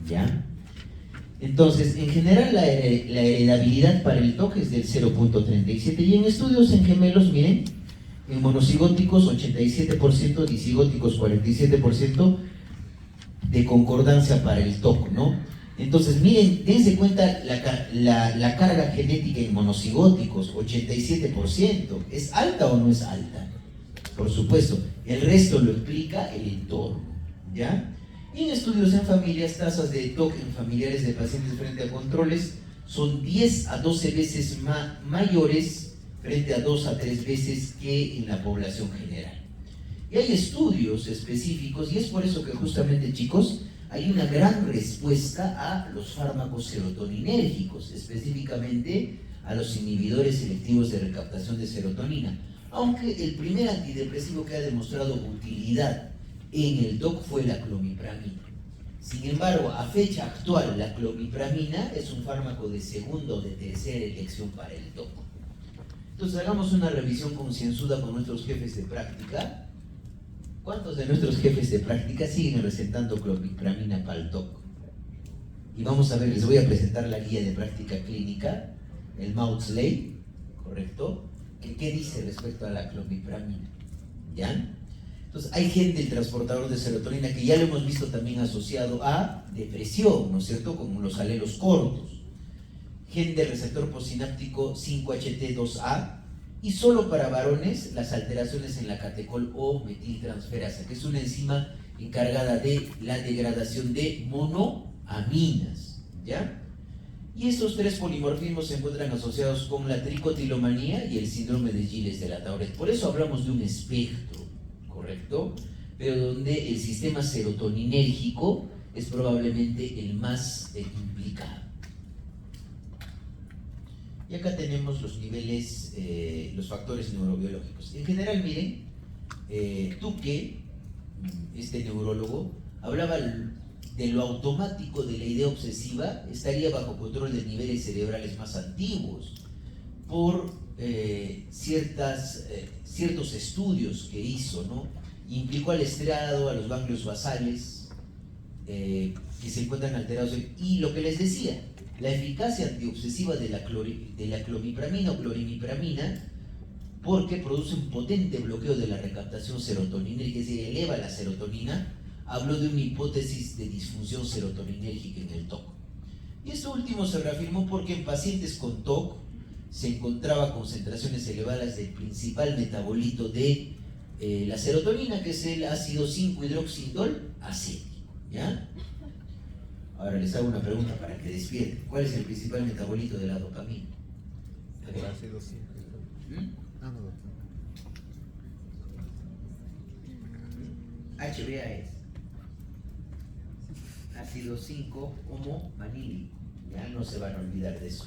¿Ya? Entonces, en general la heredabilidad para el TOC es del 0.37 y en estudios en gemelos, miren, en monocigóticos 87%, disigóticos 47% de concordancia para el TOC, ¿no? Entonces, miren, dense cuenta la carga genética en monocigóticos, 87%. ¿Es alta o no es alta? Por supuesto, el resto lo explica el entorno, ¿ya? Y en estudios en familias, tasas de TOC en familiares de pacientes frente a controles son 10 a 12 veces mayores frente a 2 a 3 veces que en la población general. Y hay estudios específicos, y es por eso que justamente, chicos, hay una gran respuesta a los fármacos serotoninérgicos, específicamente a los inhibidores selectivos de recaptación de serotonina. Aunque el primer antidepresivo que ha demostrado utilidad en el TOC fue la clomipramina. Sin embargo, a fecha actual, la clomipramina es un fármaco de segunda o de tercera elección para el TOC. Entonces, hagamos una revisión concienzuda con nuestros jefes de práctica. ¿Cuántos de nuestros jefes de práctica siguen recetando clomipramina para el TOC? Y vamos a ver, les voy a presentar la guía de práctica clínica, el Maudsley, ¿correcto? ¿Qué dice respecto a la clomipramina? ¿Ya? Entonces, hay gen del transportador de serotonina que ya lo hemos visto también asociado a depresión, ¿no es cierto? Como los alelos cortos. Gen del receptor postsináptico 5-HT2A, y solo para varones las alteraciones en la catecol o metiltransferasa, que es una enzima encargada de la degradación de monoaminas, ¿ya? Y estos tres polimorfismos se encuentran asociados con la tricotilomanía y el síndrome de Gilles de la Tourette. Por eso hablamos de un espectro, ¿correcto? Pero donde el sistema serotoninérgico es probablemente el más implicado. Y acá tenemos los niveles, los factores neurobiológicos. En general, miren, Tuque, este neurólogo, hablaba de lo automático de la idea obsesiva, estaría bajo control de niveles cerebrales más antiguos por ciertos estudios que hizo, ¿no? Implicó al estriado, a los ganglios basales, que se encuentran alterados. Y lo que les decía, la eficacia antiobsesiva de la clomipramina o clorimipramina, porque produce un potente bloqueo de la recaptación serotoninérgica, es decir, eleva la serotonina. Habló de una hipótesis de disfunción serotoninérgica en el TOC. Y esto último se reafirmó porque en pacientes con TOC se encontraba concentraciones elevadas del principal metabolito de la serotonina, que es el ácido 5-hidroxindol acético, ¿ya? Ahora les hago una pregunta para que despierten. ¿Cuál es el principal metabolito de la dopamina? El ácido 5. HBA es ácido 5-homo-vanílico. Ya no se van a olvidar de eso.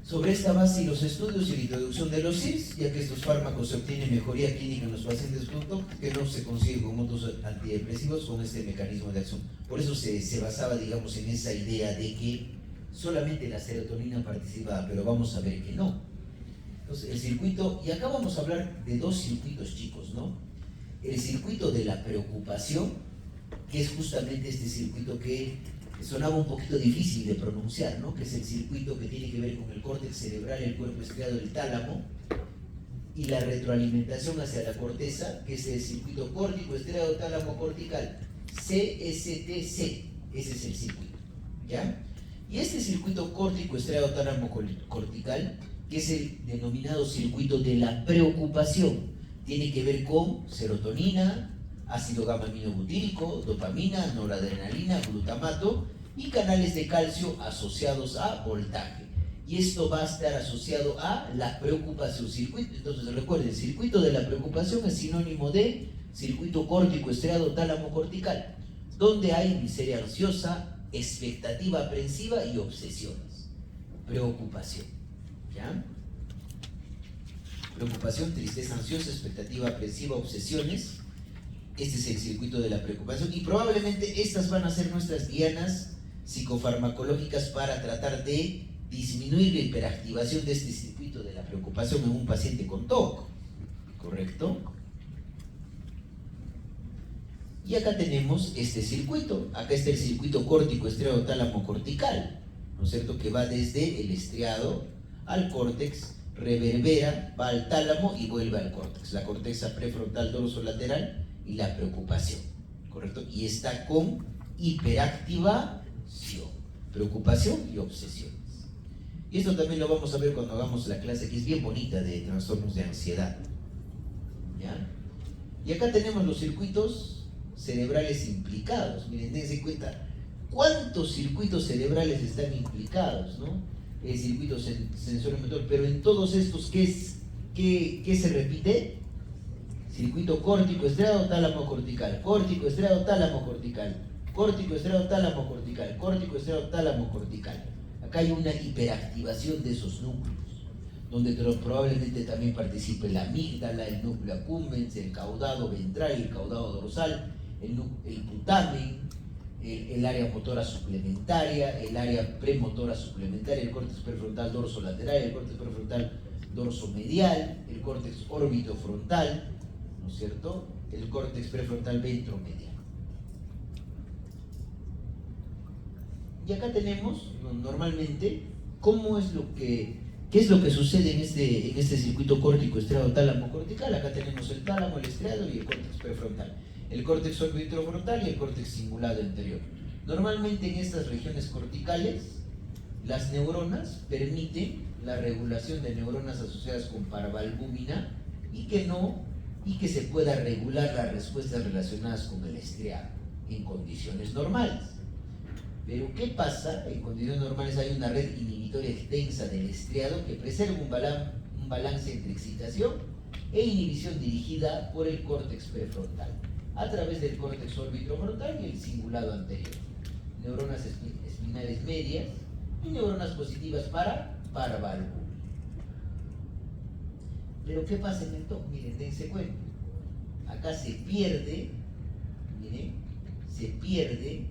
Sobre esta base y los estudios y la introducción de los CIRS, ya que estos fármacos se obtienen mejoría clínica en los pacientes con TOC, que no se consigue con otros antidepresivos con este mecanismo de acción. Por eso se basaba, digamos, en esa idea de que solamente la serotonina participaba, pero vamos a ver que no. Entonces, el circuito, y acá vamos a hablar de dos circuitos, chicos, ¿no? El circuito de la preocupación, que es justamente este circuito que sonaba un poquito difícil de pronunciar, ¿no? Que es el circuito que tiene que ver con el córtex cerebral, el cuerpo estriado del tálamo, y la retroalimentación hacia la corteza, que es el circuito córtico estriado tálamo cortical, CSTC, ese es el circuito, ¿ya? Y este circuito córtico estriado tálamo cortical, que es el denominado circuito de la preocupación, tiene que ver con serotonina, ácido gamma-aminobutírico, dopamina, noradrenalina, glutamato y canales de calcio asociados a voltaje. Y esto va a estar asociado a la preocupación. Entonces recuerden, el circuito de la preocupación es sinónimo de circuito córtico estriado tálamo cortical, donde hay miseria ansiosa, expectativa aprensiva y obsesiones. Preocupación, ¿ya? Preocupación, tristeza ansiosa, expectativa aprensiva, obsesiones. Este es el circuito de la preocupación y probablemente estas van a ser nuestras dianas psicofarmacológicas para tratar de disminuir la hiperactivación de este circuito de la preocupación en un paciente con TOC, ¿correcto? Y acá tenemos este circuito, acá está el circuito córtico estriado tálamo cortical, ¿no es cierto? Que va desde el estriado al córtex, reverbera, va al tálamo y vuelve al córtex, la corteza prefrontal dorsolateral y la preocupación, ¿correcto? Y está con hiperactivación, preocupación y obsesiones. Y esto también lo vamos a ver cuando hagamos la clase, que es bien bonita, de trastornos de ansiedad, ¿ya? Y acá tenemos los circuitos cerebrales implicados. Miren, dense cuenta cuántos circuitos cerebrales están implicados, ¿no? El circuito sensorio-motor, pero en todos estos, ¿qué se repite? Circuito córtico estriado tálamo cortical, córtico estriado tálamo cortical, córtico estriado tálamo cortical, córtico estriado tálamo cortical. Acá hay una hiperactivación de esos núcleos, donde probablemente también participe la amígdala, el núcleo accumbens, el caudado ventral, el caudado dorsal, el putamen, el área motora suplementaria, el área premotora suplementaria, el córtex prefrontal dorsolateral, el córtex prefrontal dorsomedial, el córtex órbitofrontal, ¿no es cierto? El córtex prefrontal ventromedial. Y acá tenemos normalmente qué es lo que sucede en este circuito córtico estriado tálamo cortical. Acá tenemos el tálamo, el estriado y el córtex prefrontal, el córtex orbitofrontal y el córtex cingulado anterior. Normalmente en estas regiones corticales las neuronas permiten la regulación de neuronas asociadas con paravalbúmina y que se pueda regular las respuestas relacionadas con el estriado en condiciones normales. Pero ¿qué pasa? En condiciones normales hay una red inhibitoria extensa del estriado que preserva un balance entre excitación e inhibición dirigida por el córtex prefrontal, a través del córtex orbitofrontal y el cingulado anterior, neuronas espinales medias y neuronas positivas para parválvula. Pero ¿qué pasa en el TOC? Miren, dense cuenta. Acá se pierde, miren, se pierde,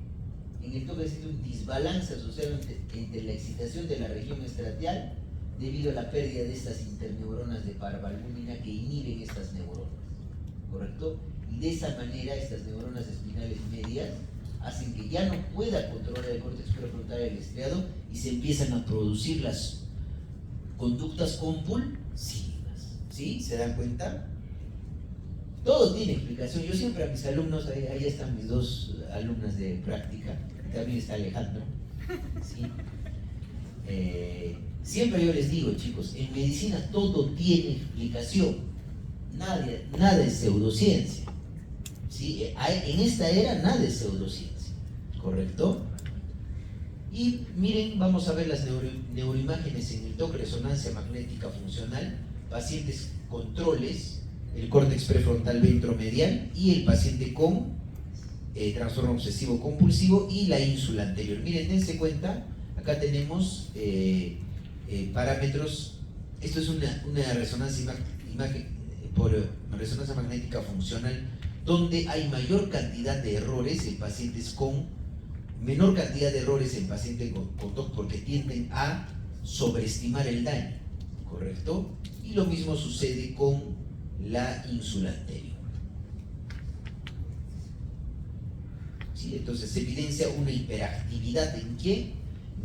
en el TOC existe un desbalance asociado entre la excitación de la región estratial debido a la pérdida de estas interneuronas de parvalbúmina que inhiben estas neuronas, ¿correcto? Y de esa manera estas neuronas espinales medias hacen que ya no pueda controlar el córtex prefrontal del estriado y se empiezan a producir las conductas compulsivas. ¿Sí? ¿Se dan cuenta? Todo tiene explicación. Yo siempre a mis alumnos, ahí están mis dos alumnas de práctica, también está Alejandro, ¿sí? Siempre yo les digo, chicos, en medicina todo tiene explicación, nada es pseudociencia, ¿sí? En esta era nada es pseudociencia, ¿correcto? Y miren, vamos a ver las neuroimágenes en el TOC, resonancia magnética funcional, pacientes controles, el córtex prefrontal ventromedial y el paciente con trastorno obsesivo compulsivo y la ínsula anterior. Miren, dense cuenta, acá tenemos parámetros. Esto es una resonancia por resonancia magnética funcional donde hay mayor cantidad de errores en pacientes con menor cantidad de errores en pacientes con TOC porque tienden a sobreestimar el daño, ¿correcto? Y lo mismo sucede con la ínsula anterior. ¿Sí? Entonces se evidencia una hiperactividad ¿en qué?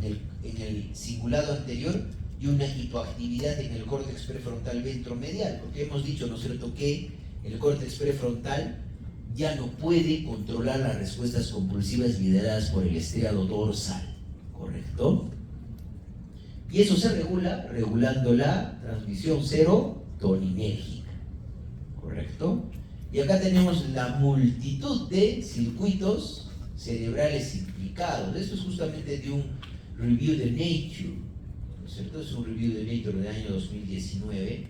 En el cingulado anterior y una hipoactividad en el córtex prefrontal ventromedial, porque hemos dicho, ¿no es cierto?, que el córtex prefrontal ya no puede controlar las respuestas compulsivas lideradas por el estriado dorsal, ¿correcto? Y eso se regula regulando la transmisión serotoninérgica, ¿correcto? Y acá tenemos la multitud de circuitos cerebrales implicados. Esto es justamente de un review de Nature, ¿no es cierto? Es un review de Nature del año 2019,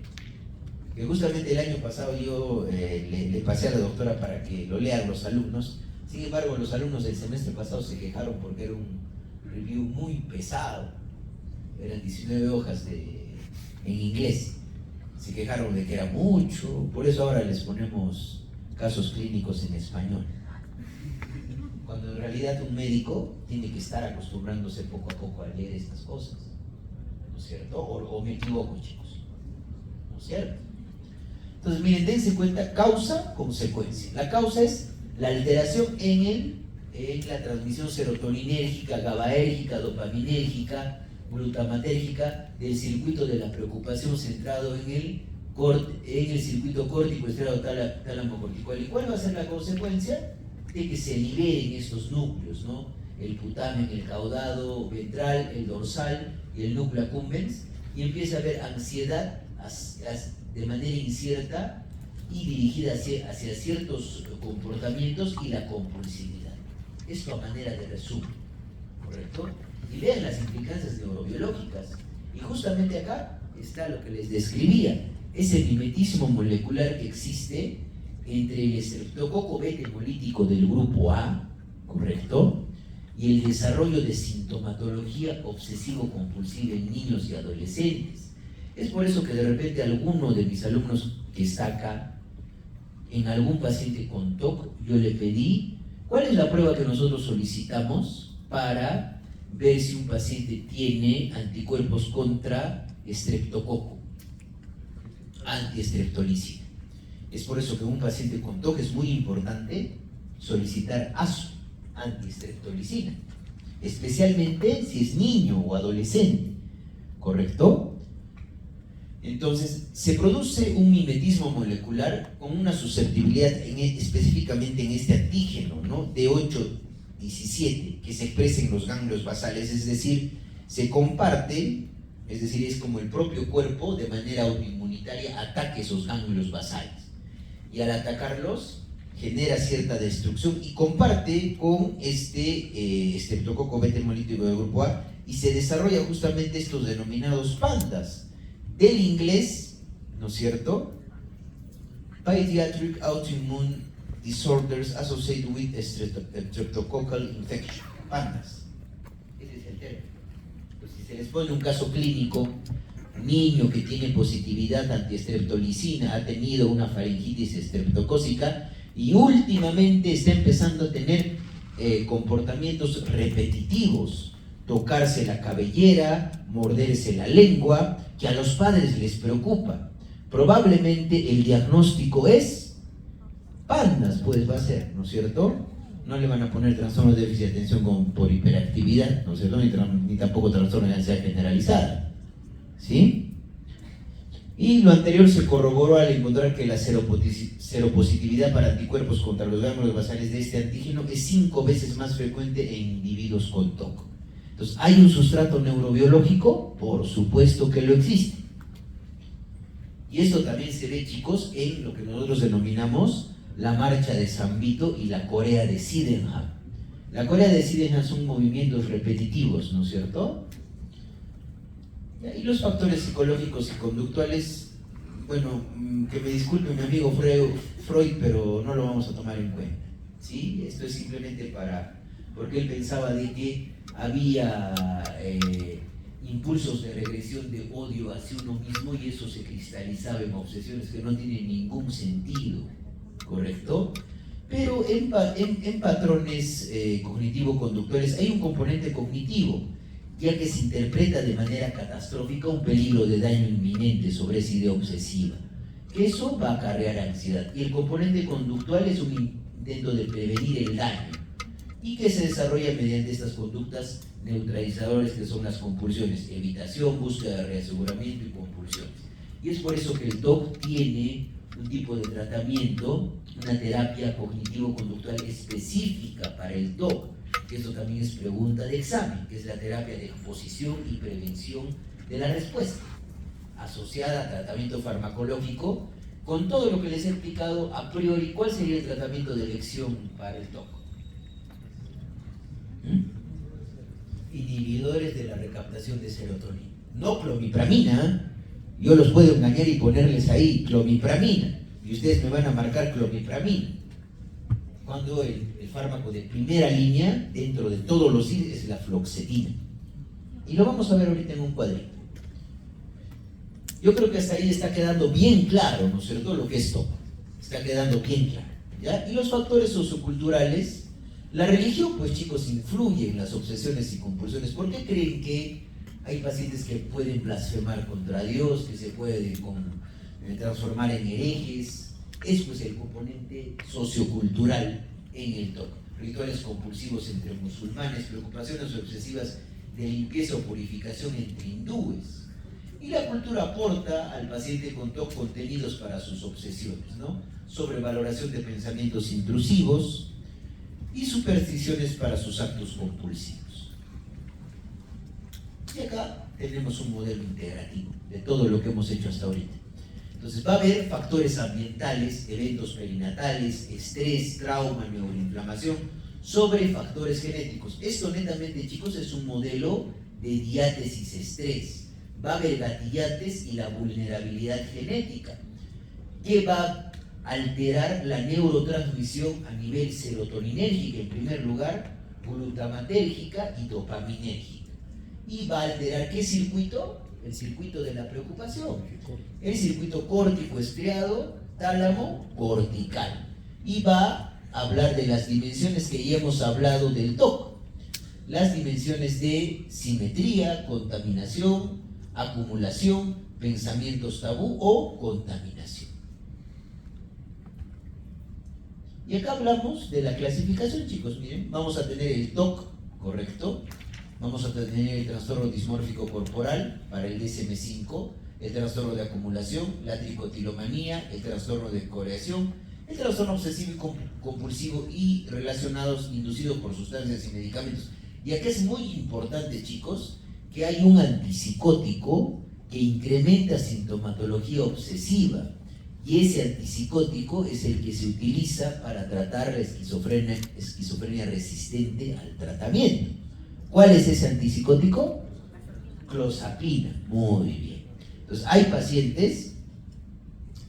que justamente el año pasado yo le pasé a la doctora para que lo lean los alumnos. Sin embargo, los alumnos del semestre pasado se quejaron porque era un review muy pesado. Eran 19 hojas en inglés. Se quejaron de que era mucho, por eso ahora les ponemos casos clínicos en español. Cuando en realidad un médico tiene que estar acostumbrándose poco a poco a leer estas cosas, ¿no es cierto? O me equivoco, chicos, ¿no es cierto? Entonces, miren, dense cuenta, causa-consecuencia. La causa es la alteración en la transmisión serotoninérgica, GABAérgica, dopaminérgica, glutamatérgica del circuito de la preocupación centrado en el circuito córtico estriado tálamo cortical. ¿Y cuál va a ser la consecuencia? De que se liberen estos núcleos, ¿no? El putamen, el caudado ventral, el dorsal y el núcleo accumbens, y empieza a haber ansiedad de manera incierta y dirigida hacia ciertos comportamientos y la compulsividad. Esto a manera de resumen, ¿correcto? Y vean las implicancias neurobiológicas. Y justamente acá está lo que les describía, ese mimetismo molecular que existe entre el estreptococo beta hemolítico del grupo A, ¿correcto?, y el desarrollo de sintomatología obsesivo-compulsiva en niños y adolescentes. Es por eso que de repente alguno de mis alumnos que está acá, en algún paciente con TOC, yo le pedí, ¿cuál es la prueba que nosotros solicitamos para ver si un paciente tiene anticuerpos contra estreptococo, antiestreptolicina? Es por eso que un paciente con TOC es muy importante solicitar ASO, antiestreptolicina, especialmente si es niño o adolescente, ¿correcto? Entonces, se produce un mimetismo molecular con una susceptibilidad específicamente en este antígeno, ¿no?, D817, que se expresa en los ganglios basales, es decir, se comparte, es decir, es como el propio cuerpo de manera autoinmunitaria ataque esos ganglios basales. Y al atacarlos, genera cierta destrucción y comparte con este Streptococcus beta hemolítico del grupo A y se desarrolla justamente estos denominados pandas, del inglés, ¿no es cierto? Pediatric Autoimmune Disorders Associated with Streptococcal Infection, pandas. Ese es el término. Pues si se les pone un caso clínico, un niño que tiene positividad antiestreptolicina, ha tenido una faringitis estreptocócica y últimamente está empezando a tener comportamientos repetitivos, tocarse la cabellera, morderse la lengua, que a los padres les preocupa. Probablemente el diagnóstico es pandas, pues va a ser, ¿no es cierto? No le van a poner trastorno de déficit de atención por hiperactividad, ¿no es cierto? Ni tampoco trastorno de ansiedad generalizada, ¿sí? Y lo anterior se corroboró al encontrar que la seropositividad para anticuerpos contra los gánglios basales de este antígeno es 5 veces más frecuente en individuos con TOC. Entonces, ¿hay un sustrato neurobiológico? Por supuesto que lo existe. Y esto también se ve, chicos, en lo que nosotros denominamos la marcha de San Vito y la corea de Sydenham. La corea de Sydenham son movimientos repetitivos, ¿no es cierto? Y los factores psicológicos y conductuales, bueno, que me disculpe mi amigo Freud, pero no lo vamos a tomar en cuenta, ¿sí? Esto es simplemente porque él pensaba de que había impulsos de regresión de odio hacia uno mismo y eso se cristalizaba en obsesiones que no tienen ningún sentido, ¿correcto? Pero en patrones cognitivo-conductuales hay un componente cognitivo, ya que se interpreta de manera catastrófica un peligro de daño inminente sobre esa idea obsesiva, que eso va a acarrear ansiedad. Y el componente conductual es un intento de prevenir el daño, y que se desarrolla mediante estas conductas neutralizadores que son las compulsiones, evitación, búsqueda de reaseguramiento y compulsiones. Y es por eso que el TOC tiene un tipo de tratamiento, una terapia cognitivo-conductual específica para el TOC, que eso también es pregunta de examen, que es la terapia de exposición y prevención de la respuesta, asociada a tratamiento farmacológico, con todo lo que les he explicado a priori. ¿Cuál sería el tratamiento de elección para el TOC? Inhibidores de la recaptación de serotonina, no clomipramina. Yo los puedo engañar y ponerles ahí clomipramina, y ustedes me van a marcar clomipramina, cuando el fármaco de primera línea dentro de todos los CID es la fluoxetina, y lo vamos a ver ahorita en un cuadrito. Yo creo que hasta ahí está quedando bien claro, ¿no es cierto?, lo que es TOC, está quedando bien claro, ¿ya? Y los factores socioculturales. La religión, pues chicos, influye en las obsesiones y compulsiones. ¿Por qué creen que hay pacientes que pueden blasfemar contra Dios, que se pueden transformar en herejes? Es pues el componente sociocultural en el TOC. Rituales compulsivos entre musulmanes, preocupaciones obsesivas de limpieza o purificación entre hindúes. Y la cultura aporta al paciente con TOC contenidos para sus obsesiones, ¿no? Sobrevaloración de pensamientos intrusivos y supersticiones para sus actos compulsivos. Y acá tenemos un modelo integrativo de todo lo que hemos hecho hasta ahorita. Entonces va a haber factores ambientales, eventos perinatales, estrés, trauma, neuroinflamación, sobre factores genéticos. Esto netamente, chicos, es un modelo de diátesis-estrés. Va a haber gatillates y la vulnerabilidad genética, que va a alterar la neurotransmisión a nivel serotoninérgica en primer lugar, glutamatérgica y dopaminérgica. Y va a alterar ¿qué circuito? El circuito de la preocupación, el circuito córtico estriado, tálamo cortical. Y va a hablar de las dimensiones que ya hemos hablado del TOC, las dimensiones de simetría, contaminación, acumulación, pensamientos tabú o contaminación. Y acá hablamos de la clasificación, chicos. Miren, vamos a tener el TOC, ¿correcto? Vamos a tener el trastorno dismórfico corporal para el DSM-5, el trastorno de acumulación, la tricotilomanía, el trastorno de coreación, el trastorno obsesivo y compulsivo y relacionados, inducidos por sustancias y medicamentos. Y acá es muy importante, chicos, que hay un antipsicótico que incrementa sintomatología obsesiva. Y ese antipsicótico es el que se utiliza para tratar la esquizofrenia resistente al tratamiento. ¿Cuál es ese antipsicótico? Clozapina. Muy bien. Entonces hay pacientes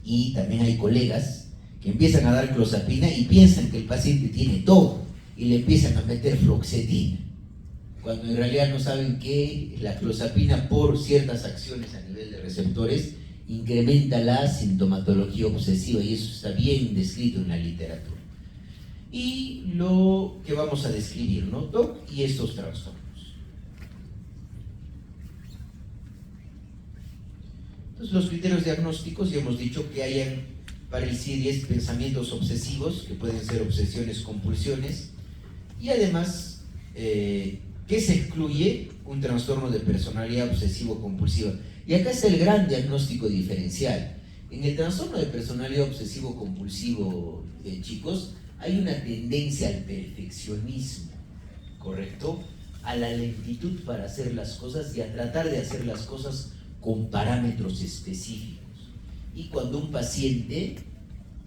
y también hay colegas que empiezan a dar clozapina y piensan que el paciente tiene todo y le empiezan a meter fluoxetina, cuando en realidad no saben que la clozapina, por ciertas acciones a nivel de receptores, incrementa la sintomatología obsesiva, y eso está bien descrito en la literatura. Y lo que vamos a describir, ¿no? TOC y estos trastornos. Entonces, los criterios diagnósticos, ya hemos dicho que hayan para el CIE-10 pensamientos obsesivos, que pueden ser obsesiones, compulsiones, y además, ¿qué se excluye? Un trastorno de personalidad obsesivo-compulsiva. Y acá está el gran diagnóstico diferencial. En el trastorno de personalidad obsesivo-compulsivo, chicos, hay una tendencia al perfeccionismo, ¿correcto? A la lentitud para hacer las cosas y a tratar de hacer las cosas con parámetros específicos. Y cuando un paciente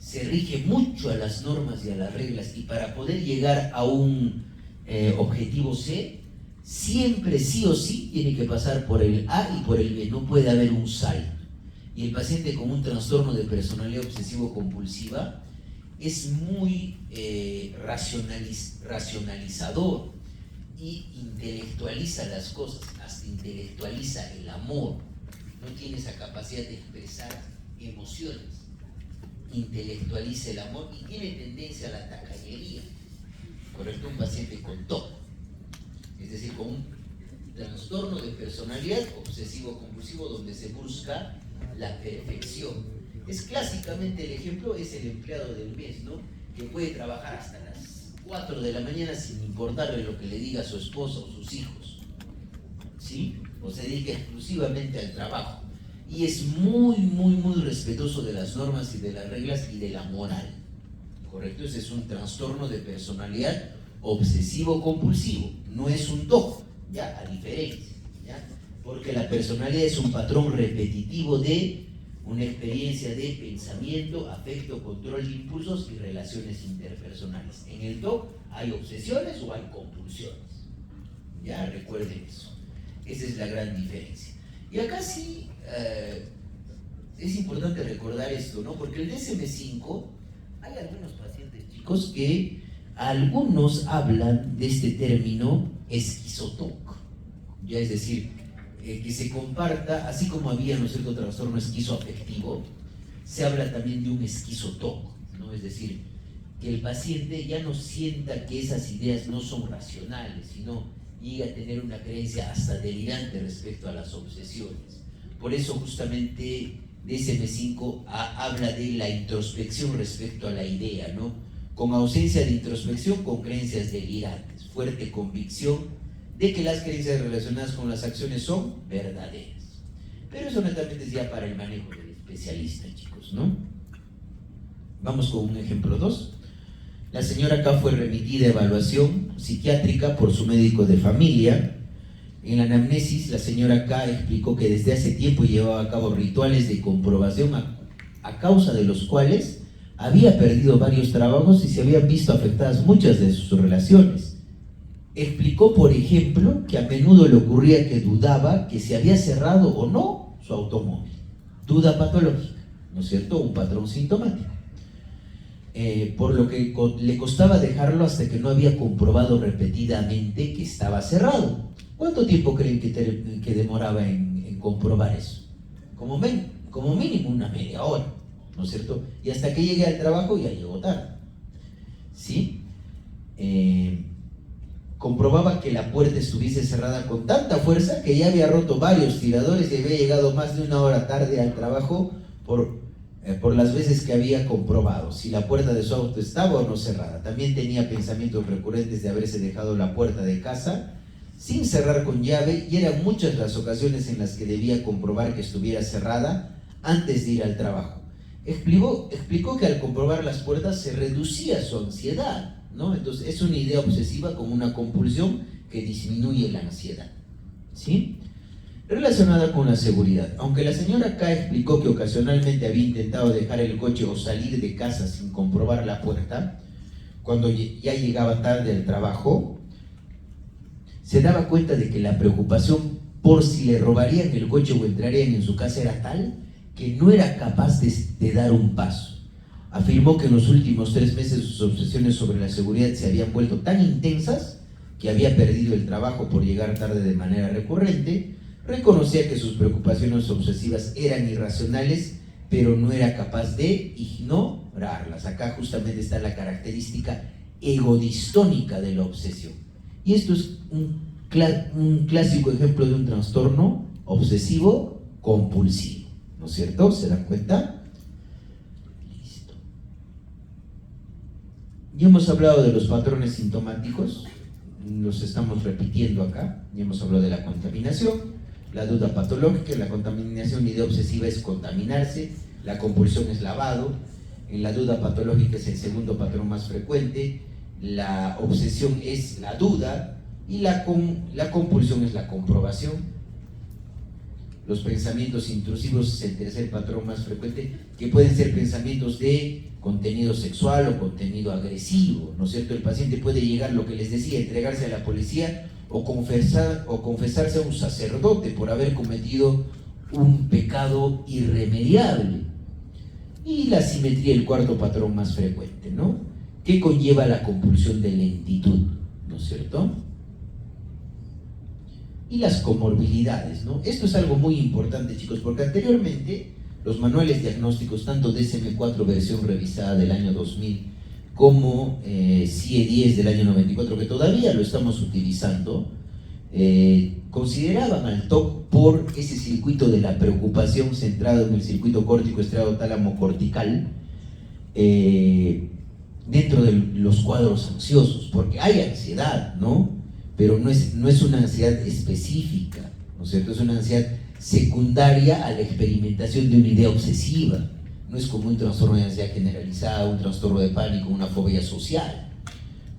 se rige mucho a las normas y a las reglas, y para poder llegar a un objetivo C, siempre sí o sí tiene que pasar por el A y por el B, no puede haber un salto. Y el paciente con un trastorno de personalidad obsesivo-compulsiva es muy racionalizador y intelectualiza las cosas, hasta intelectualiza el amor. No tiene esa capacidad de expresar emociones, intelectualiza el amor y tiene tendencia a la tacañería, ¿correcto? Un paciente con TOC, es decir, con un trastorno de personalidad obsesivo-compulsivo donde se busca la perfección. Es clásicamente el ejemplo, es el empleado del mes, ¿no? Que puede trabajar hasta las 4 de la mañana sin importarle lo que le diga su esposa o sus hijos, ¿sí? O se dedica exclusivamente al trabajo. Y es muy, muy, muy respetuoso de las normas y de las reglas y de la moral, ¿correcto? Ese es un trastorno de personalidad obsesivo-compulsivo, no es un TOC, ¿ya? A diferencia, ¿ya? Porque la personalidad es un patrón repetitivo de una experiencia de pensamiento, afecto, control de impulsos y relaciones interpersonales. En el TOC hay obsesiones o hay compulsiones, ¿ya? Recuerden eso. Esa es la gran diferencia. Y acá sí es importante recordar esto, ¿no? Porque el DSM-5, hay algunos pacientes, chicos, que algunos hablan de este término esquizotoc, ya, es decir, que se comparta, así como había, ¿no es cierto?, trastorno esquizoafectivo, se habla también de un esquizotoc, ¿no? Es decir, que el paciente ya no sienta que esas ideas no son racionales, sino llega a tener una creencia hasta delirante respecto a las obsesiones. Por eso justamente DSM-5 habla de la introspección respecto a la idea, ¿no? Con ausencia de introspección, con creencias delirantes, fuerte convicción de que las creencias relacionadas con las acciones son verdaderas. Pero eso netamente es ya para el manejo del especialista, chicos, ¿no? Vamos con un ejemplo 2. La señora K fue remitida a evaluación psiquiátrica por su médico de familia. En la anamnesis, la señora K explicó que desde hace tiempo llevaba a cabo rituales de comprobación a causa de los cuales había perdido varios trabajos y se habían visto afectadas muchas de sus relaciones. Explicó, por ejemplo, que a menudo le ocurría que dudaba que se había cerrado o no su automóvil. Duda patológica, ¿no es cierto? Un patrón sintomático. Por lo que le costaba dejarlo hasta que no había comprobado repetidamente que estaba cerrado. ¿Cuánto tiempo creen que demoraba en comprobar eso? Como mínimo una media hora, ¿no es cierto? Y hasta que llegue al trabajo ya llegó tarde, ¿sí? Comprobaba que la puerta estuviese cerrada con tanta fuerza que ya había roto varios tiradores y había llegado más de una hora tarde al trabajo por las veces que había comprobado si la puerta de su auto estaba o no cerrada. También tenía pensamientos recurrentes de haberse dejado la puerta de casa sin cerrar con llave, y eran muchas las ocasiones en las que debía comprobar que estuviera cerrada antes de ir al trabajo. Explicó que al comprobar las puertas se reducía su ansiedad, ¿no? Entonces es una idea obsesiva como una compulsión que disminuye la ansiedad, ¿sí? relacionada con la seguridad. Aunque la señora K explicó que ocasionalmente había intentado dejar el coche o salir de casa sin comprobar la puerta, cuando ya llegaba tarde al trabajo, se daba cuenta de que la preocupación por si le robarían el coche o entrarían en su casa era tal que no era capaz de dar un paso. Afirmó que en los últimos 3 meses sus obsesiones sobre la seguridad se habían vuelto tan intensas que había perdido el trabajo por llegar tarde de manera recurrente. Reconocía que sus preocupaciones obsesivas eran irracionales, pero no era capaz de ignorarlas. Acá justamente está la característica egodistónica de la obsesión. Y esto es un clásico ejemplo de un trastorno obsesivo compulsivo, ¿no es cierto? ¿Se dan cuenta? Listo. Ya hemos hablado de los patrones sintomáticos, los estamos repitiendo acá. Ya hemos hablado de la contaminación, la duda patológica. La contaminación, la idea obsesiva es contaminarse, la compulsión es lavado, en la duda patológica es el segundo patrón más frecuente, la obsesión es la duda y la compulsión es la comprobación. Los pensamientos intrusivos es el tercer patrón más frecuente, que pueden ser pensamientos de contenido sexual o contenido agresivo, ¿no es cierto? El paciente puede llegar, lo que les decía, entregarse a la policía o confesarse a un sacerdote por haber cometido un pecado irremediable. Y la simetría, el cuarto patrón más frecuente, ¿no? Que conlleva la compulsión de lentitud, ¿no es cierto? Y las comorbilidades, ¿no? Esto es algo muy importante, chicos, porque anteriormente los manuales diagnósticos, tanto DSM-4 versión revisada del año 2000 como CIE-10 del año 94, que todavía lo estamos utilizando, consideraban al TOC por ese circuito de la preocupación centrado en el circuito córtico estriado tálamo cortical, dentro de los cuadros ansiosos, porque hay ansiedad, ¿no? Pero no es una ansiedad específica, ¿no es cierto? Es una ansiedad secundaria a la experimentación de una idea obsesiva. No es como un trastorno de ansiedad generalizada, un trastorno de pánico, una fobia social,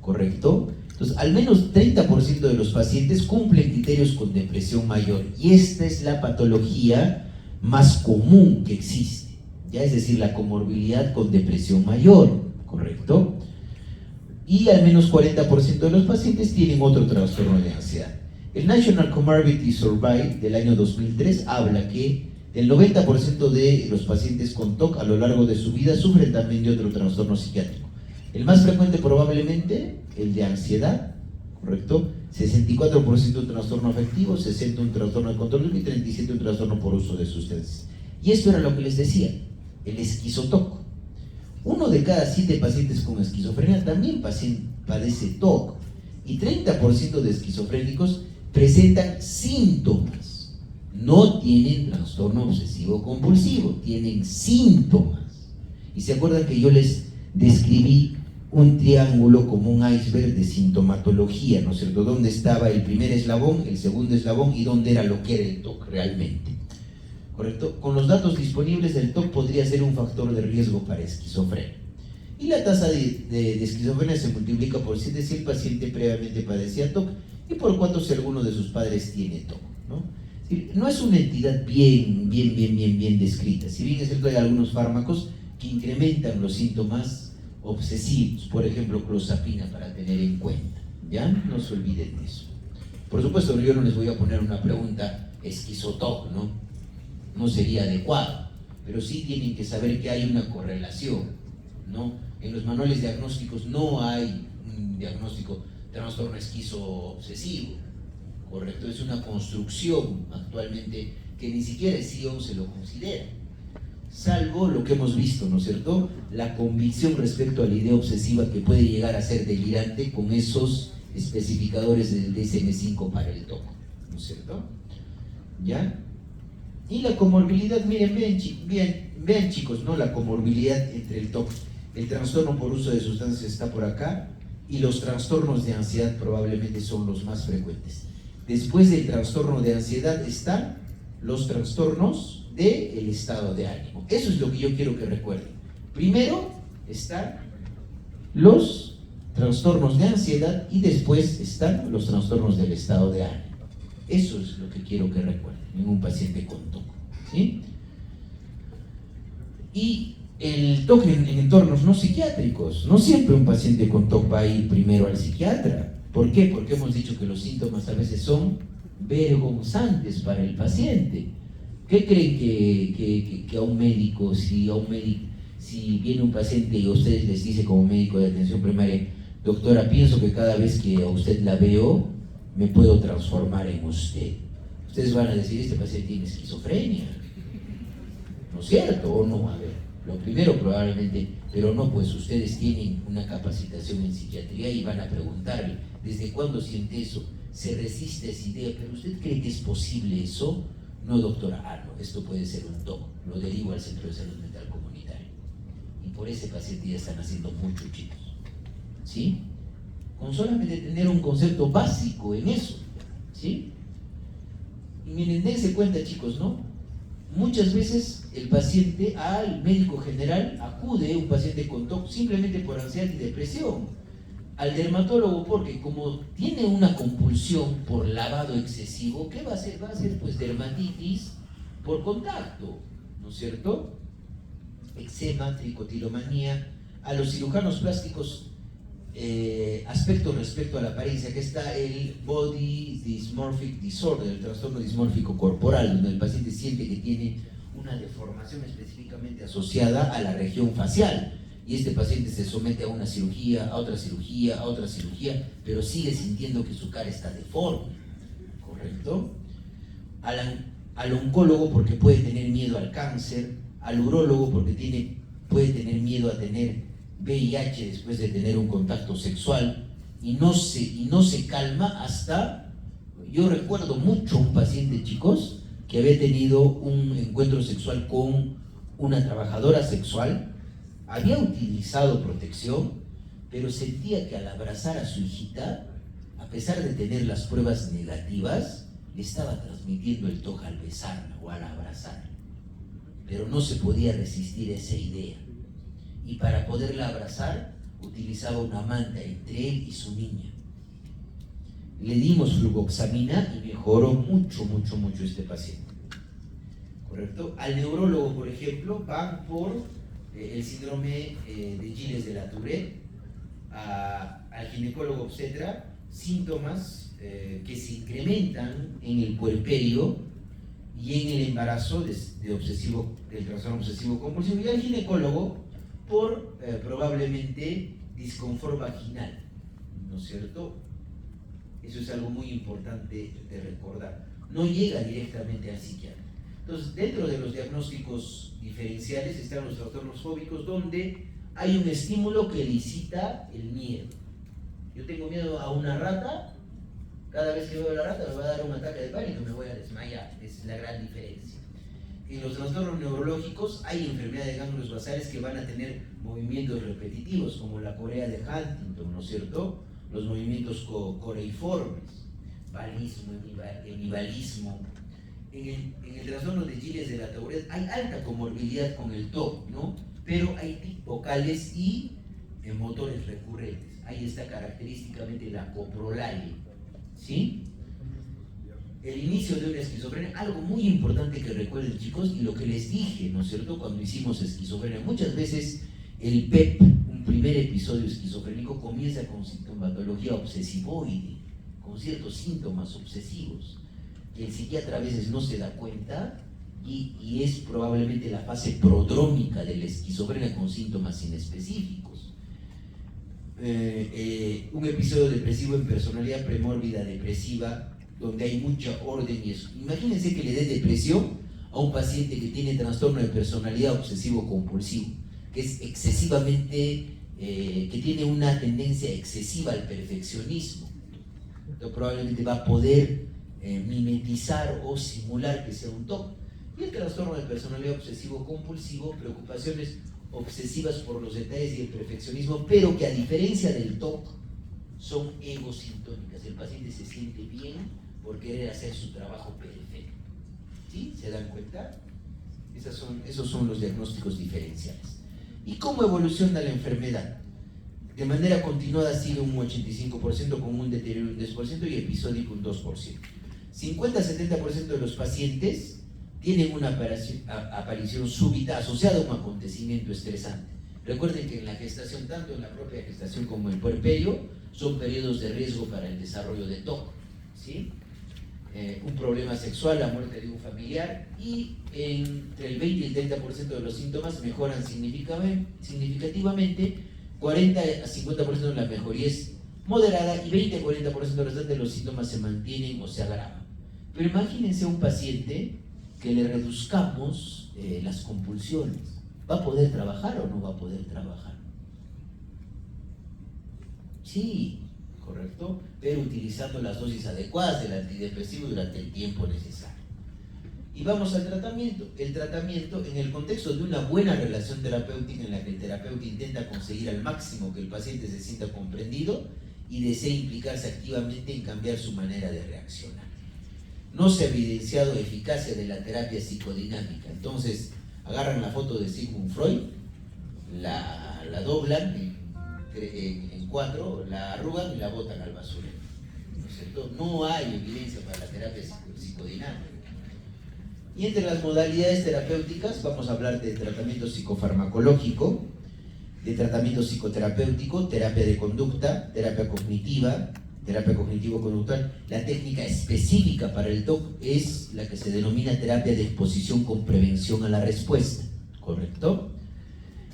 ¿correcto? Entonces, al menos 30% de los pacientes cumplen criterios con depresión mayor, y esta es la patología más común que existe, ya, es decir, la comorbilidad con depresión mayor, ¿correcto? Y al menos 40% de los pacientes tienen otro trastorno de ansiedad. El National Comorbidity Survey del año 2003 habla que el 90% de los pacientes con TOC a lo largo de su vida sufren también de otro trastorno psiquiátrico. El más frecuente probablemente el de ansiedad, ¿correcto? 64% un trastorno afectivo, 60% un trastorno de control y 37% un trastorno por uso de sustancias. Y esto era lo que les decía, el esquizotoc. 1 de cada 7 pacientes con esquizofrenia también padece TOC, y 30% de esquizofrénicos presentan síntomas. No tienen trastorno obsesivo compulsivo, tienen síntomas. Y se acuerdan que yo les describí un triángulo como un iceberg de sintomatología, ¿no es cierto? ¿Dónde estaba el primer eslabón, el segundo eslabón y dónde era lo que era el TOC realmente? ¿Correcto? Con los datos disponibles, el TOC podría ser un factor de riesgo para esquizofrenia. Y la tasa de esquizofrenia se multiplica por 7 si el paciente previamente padecía TOC y por 4 si alguno de sus padres tiene TOC, ¿no? Es decir, no es una entidad bien descrita. Si bien es cierto, hay algunos fármacos que incrementan los síntomas obsesivos, por ejemplo, clozapina, para tener en cuenta, ¿ya? No se olviden de eso. Por supuesto, yo no les voy a poner una pregunta esquizotoc, ¿no? No sería adecuado, pero sí tienen que saber que hay una correlación, ¿no? En los manuales diagnósticos no hay un diagnóstico de trastorno esquizo obsesivo, ¿correcto? Es una construcción actualmente que ni siquiera el CEO se lo considera, salvo lo que hemos visto, ¿no es cierto? La convicción respecto a la idea obsesiva que puede llegar a ser delirante con esos especificadores del DSM-5 para el TOC, ¿no es cierto? ¿Ya? Y la comorbilidad, miren, vean chicos, ¿no? La comorbilidad entre el TOC, el trastorno por uso de sustancias está por acá, y los trastornos de ansiedad probablemente son los más frecuentes. Después del trastorno de ansiedad están los trastornos del estado de ánimo. Eso es lo que yo quiero que recuerden. Primero están los trastornos de ansiedad y después están los trastornos del estado de ánimo. Eso es lo que quiero que recuerden en un paciente con TOC, ¿sí? Y el TOC en entornos no psiquiátricos, no siempre un paciente con TOC va a ir primero al psiquiatra. ¿Por qué? Porque hemos dicho que los síntomas a veces son vergonzantes para el paciente. ¿Qué creen que a un médico, si viene un paciente y a ustedes les dice como médico de atención primaria, doctora, pienso que cada vez que a usted la veo, me puedo transformar en usted? Ustedes van a decir, este paciente tiene esquizofrenia, ¿no es cierto? ¿O no? A ver, lo primero probablemente, pero no, pues ustedes tienen una capacitación en psiquiatría y van a preguntarle, ¿desde cuándo siente eso? Se resiste a esa idea, pero ¿usted cree que es posible eso? No, doctora, no, esto puede ser un TOC, lo derivo al Centro de Salud Mental Comunitario. Y por ese paciente ya están haciendo mucho, chicos, ¿sí? Con solamente tener un concepto básico en eso, ¿sí? Y miren, dense cuenta, chicos, ¿no? Muchas veces el paciente al médico general acude, un paciente con TOC, simplemente por ansiedad y depresión. Al dermatólogo porque como tiene una compulsión por lavado excesivo, ¿qué va a hacer? Va a hacer pues dermatitis por contacto, ¿no es cierto? Eczema, tricotilomanía. A los cirujanos plásticos, aspectos respecto a la apariencia, que está el Body Dysmorphic Disorder, el trastorno dismórfico corporal, donde el paciente siente que tiene una deformación específicamente asociada a la región facial. Y este paciente se somete a una cirugía, a otra cirugía, a otra cirugía, pero sigue sintiendo que su cara está deforme, ¿correcto? Al oncólogo porque puede tener miedo al cáncer, al urólogo porque puede tener miedo a tener VIH después de tener un contacto sexual y no se calma hasta... Yo recuerdo mucho un paciente, chicos, que había tenido un encuentro sexual con una trabajadora sexual, había utilizado protección, pero sentía que al abrazar a su hijita, a pesar de tener las pruebas negativas, le estaba transmitiendo el TOC al besarla o al abrazarla. Pero no se podía resistir a esa idea. Y para poderla abrazar, utilizaba una manta entre él y su niña. Le dimos fluvoxamina y mejoró mucho este paciente. ¿Correcto? Al neurólogo, por ejemplo, van por el síndrome de Gilles de la Tourette, al ginecólogo obstetra, síntomas que se incrementan en el puerperio y en el embarazo del trastorno obsesivo compulsivo, y al ginecólogo por probablemente disconfort vaginal, ¿no es cierto? Eso es algo muy importante de recordar. No llega directamente al psiquiatra. Entonces, dentro de los diagnósticos diferenciales están los trastornos fóbicos, donde hay un estímulo que elicita el miedo. Yo tengo miedo a una rata, cada vez que veo a la rata me va a dar un ataque de pánico y me voy a desmayar. Esa es la gran diferencia. En los trastornos neurológicos hay enfermedades de ganglios basales que van a tener movimientos repetitivos, como la corea de Huntington, ¿no es cierto? Los movimientos coreiformes, balismo, hemibalismo. En el trastorno de Gilles de la Tourette hay alta comorbilidad con el TOC, ¿no? Pero hay tics vocales y motores recurrentes. Ahí está característicamente la coprolalia, ¿sí? El inicio de una esquizofrenia, algo muy importante que recuerden, chicos, y lo que les dije, ¿no es cierto?, cuando hicimos esquizofrenia. Muchas veces el PEP, un primer episodio esquizofrénico, comienza con sintomatología obsesivoide, con ciertos síntomas obsesivos, que el psiquiatra a veces no se da cuenta y es probablemente la fase prodrómica de la esquizofrenia con síntomas inespecíficos. Un episodio depresivo en personalidad premórbida depresiva, donde hay mucha orden y eso. Imagínense que le dé depresión a un paciente que tiene trastorno de personalidad obsesivo-compulsivo, que es excesivamente, que tiene una tendencia excesiva al perfeccionismo. Entonces probablemente va a poder mimetizar o simular que sea un TOC. Y el trastorno de personalidad obsesivo-compulsivo, preocupaciones obsesivas por los detalles y el perfeccionismo, pero que a diferencia del TOC son egosintónicas. El paciente se siente bien por querer hacer su trabajo perfecto. ¿Sí? ¿Se dan cuenta? Esos son los diagnósticos diferenciales. ¿Y cómo evoluciona la enfermedad? De manera continuada sigue un 85% con un deterioro de un 10% y episódico un 2%. 50-70% de los pacientes tienen una aparición súbita asociada a un acontecimiento estresante. Recuerden que en la gestación, tanto en la propia gestación como en el puerperio, son periodos de riesgo para el desarrollo de TOC, ¿sí? Un problema sexual, la muerte de un familiar, y entre el 20 y el 30% de los síntomas mejoran significativamente, 40 a 50% de la mejoría es moderada y 20 a 40% restante de los síntomas se mantienen o se agravan. Pero imagínense un paciente que le reduzcamos las compulsiones. ¿Va a poder trabajar o no va a poder trabajar? Sí, correcto, pero utilizando las dosis adecuadas del antidepresivo durante el tiempo necesario. Y vamos al tratamiento. El tratamiento, en el contexto de una buena relación terapéutica en la que el terapeuta intenta conseguir al máximo que el paciente se sienta comprendido y desea implicarse activamente en cambiar su manera de reaccionar. No se ha evidenciado eficacia de la terapia psicodinámica. Entonces, agarran la foto de Sigmund Freud, la doblan en 4, la arrugan y la botan al basurero. ¿No es cierto? No hay evidencia para la terapia psicodinámica. Y entre las modalidades terapéuticas vamos a hablar de tratamiento psicofarmacológico, de tratamiento psicoterapéutico, terapia de conducta, terapia cognitiva, terapia cognitivo-conductual. La técnica específica para el TOC es la que se denomina terapia de exposición con prevención a la respuesta, ¿correcto?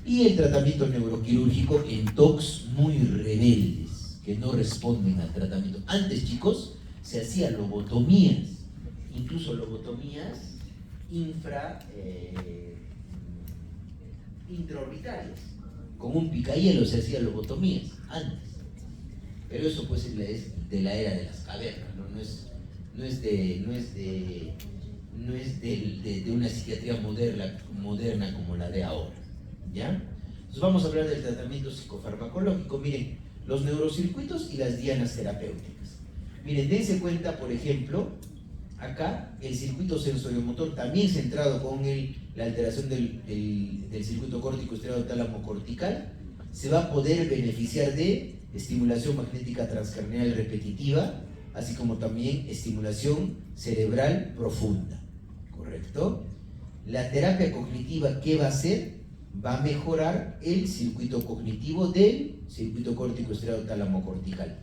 Y el tratamiento neuroquirúrgico en TOCs muy rebeldes, que no responden al tratamiento. Antes, chicos, se hacían lobotomías, incluso lobotomías intraorbitales. Con un picahielos se hacían lobotomías antes. Pero eso pues es de la era de las cavernas, ¿no? No es de una psiquiatría moderna como la de ahora, ¿ya? Entonces vamos a hablar del tratamiento psicofarmacológico. Miren, los neurocircuitos y las dianas terapéuticas. Miren, dense cuenta, por ejemplo, acá el circuito sensoriomotor también centrado con la alteración del circuito córtico estriado tálamo cortical, se va a poder beneficiar de estimulación magnética transcranial repetitiva, así como también estimulación cerebral profunda, ¿correcto? La terapia cognitiva, ¿qué va a hacer? Va a mejorar el circuito cognitivo del circuito córtico estriado tálamo cortical,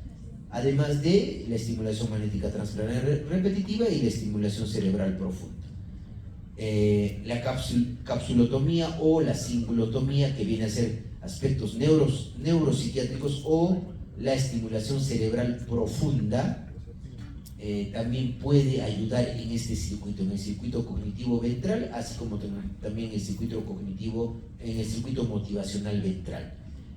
además de la estimulación magnética transcranial repetitiva y la estimulación cerebral profunda. La capsulotomía o la cingulotomía, que viene a ser aspectos neuropsiquiátricos, o la estimulación cerebral profunda, también puede ayudar en este circuito, en el circuito cognitivo ventral, así como también el circuito cognitivo, en el circuito motivacional ventral.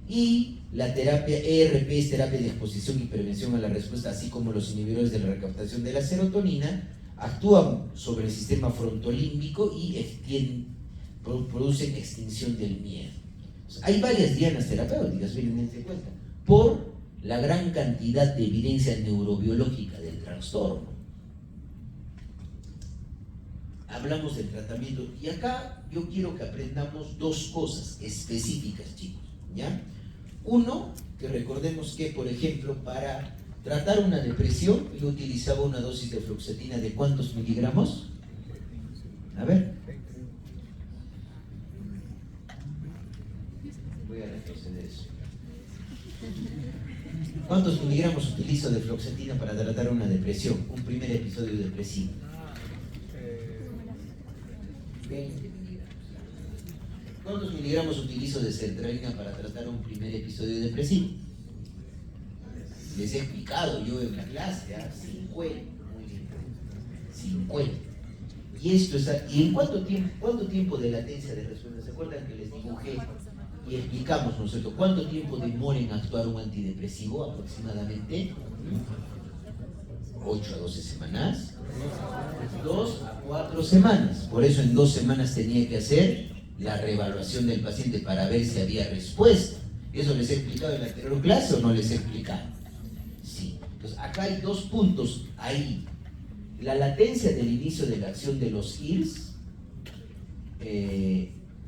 Y la terapia ERP es terapia de exposición y prevención a la respuesta, así como los inhibidores de la recaptación de la serotonina, actúan sobre el sistema frontolímbico y producen extinción del miedo. Hay varias dianas terapéuticas, dense cuenta, por la gran cantidad de evidencia neurobiológica del trastorno. Hablamos del tratamiento y acá yo quiero que aprendamos dos cosas específicas, chicos, ¿ya? Uno, que recordemos que, por ejemplo, para tratar una depresión yo utilizaba una dosis de fluoxetina de ¿cuántos miligramos? A ver. Voy a retroceder eso. ¿Cuántos miligramos utilizo de fluoxetina para tratar una depresión? Un primer episodio depresivo. 20 miligramos. ¿Cuántos miligramos utilizo de sertralina para tratar un primer episodio depresivo? Les he explicado yo en la clase, 50. Muy bien. 50. ¿Y en cuánto tiempo de latencia de respuesta? ¿Se acuerdan que les dibujé y explicamos, ¿no es cierto? ¿Cuánto tiempo demora en actuar un antidepresivo aproximadamente? 8 a 12 semanas. 2 a 4 semanas. Por eso en 2 semanas tenía que hacer la reevaluación del paciente para ver si había respuesta. ¿Eso les he explicado en la anterior clase o no les he explicado? Sí. Entonces acá hay 2 puntos ahí. La latencia del inicio de la acción de los IRS,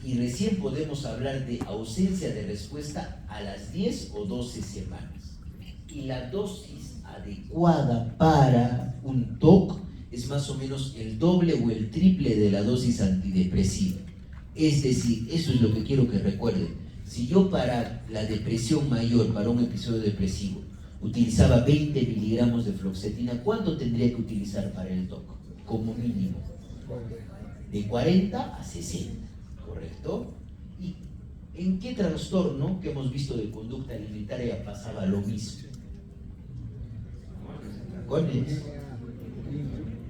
y recién podemos hablar de ausencia de respuesta a las 10 o 12 semanas. Y la dosis adecuada para un TOC es más o menos el doble o el triple de la dosis antidepresiva. Es decir, eso es lo que quiero que recuerden. Si yo para la depresión mayor, para un episodio depresivo, utilizaba 20 miligramos de fluoxetina, ¿cuánto tendría que utilizar para el TOC? Como mínimo. De 40 a 60, ¿correcto? ¿Y en qué trastorno que hemos visto de conducta alimentaria pasaba lo mismo? Atracones.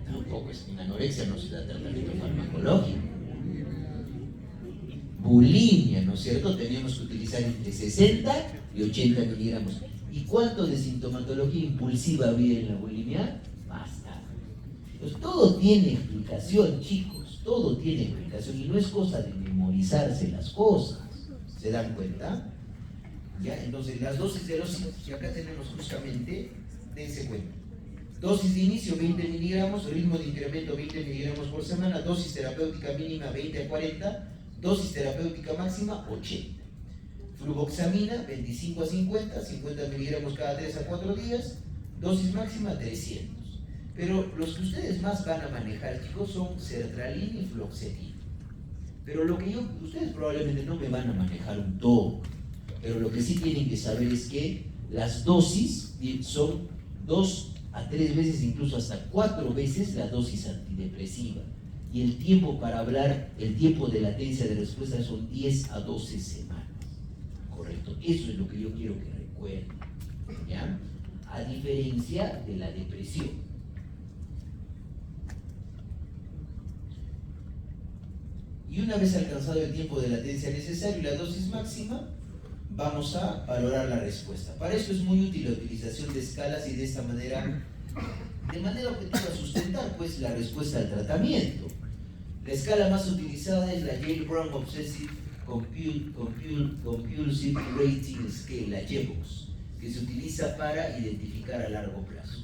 Tampoco es una anorexia, no se da tratamiento farmacológico. Bulimia, ¿no es cierto? Teníamos que utilizar entre 60 y 80 miligramos. ¿Y cuánto de sintomatología impulsiva había en la bulimia? Basta. Pues todo tiene explicación, chicos, todo tiene explicación y no es cosa de memorizarse las cosas. ¿Se dan cuenta? ¿Ya? Entonces, las dosis de los que acá tenemos justamente, dense cuenta. Dosis de inicio 20 miligramos, ritmo de incremento 20 miligramos por semana, dosis terapéutica mínima 20 a 40, dosis terapéutica máxima 80. Fluvoxamina 25 a 50, 50 miligramos cada 3 a 4 días, dosis máxima 300. Pero los que ustedes más van a manejar, chicos, son sertralina y fluoxetina. Pero lo que ustedes probablemente no me van a manejar un todo, pero lo que sí tienen que saber es que las dosis son 2 a 3 veces, incluso hasta 4 veces la dosis antidepresiva. Y el tiempo para hablar, el tiempo de latencia de respuesta son 10 a 12 semanas. Correcto, eso es lo que yo quiero que recuerden, ¿ya? A diferencia de la depresión. Y una vez alcanzado el tiempo de latencia necesario y la dosis máxima, vamos a valorar la respuesta. Para eso es muy útil la utilización de escalas y de esta manera, de manera objetiva, sustentar pues la respuesta al tratamiento. La escala más utilizada es la Yale Brown Obsessive Compulsive Rating Scale, la JBOS, que se utiliza para identificar a largo plazo.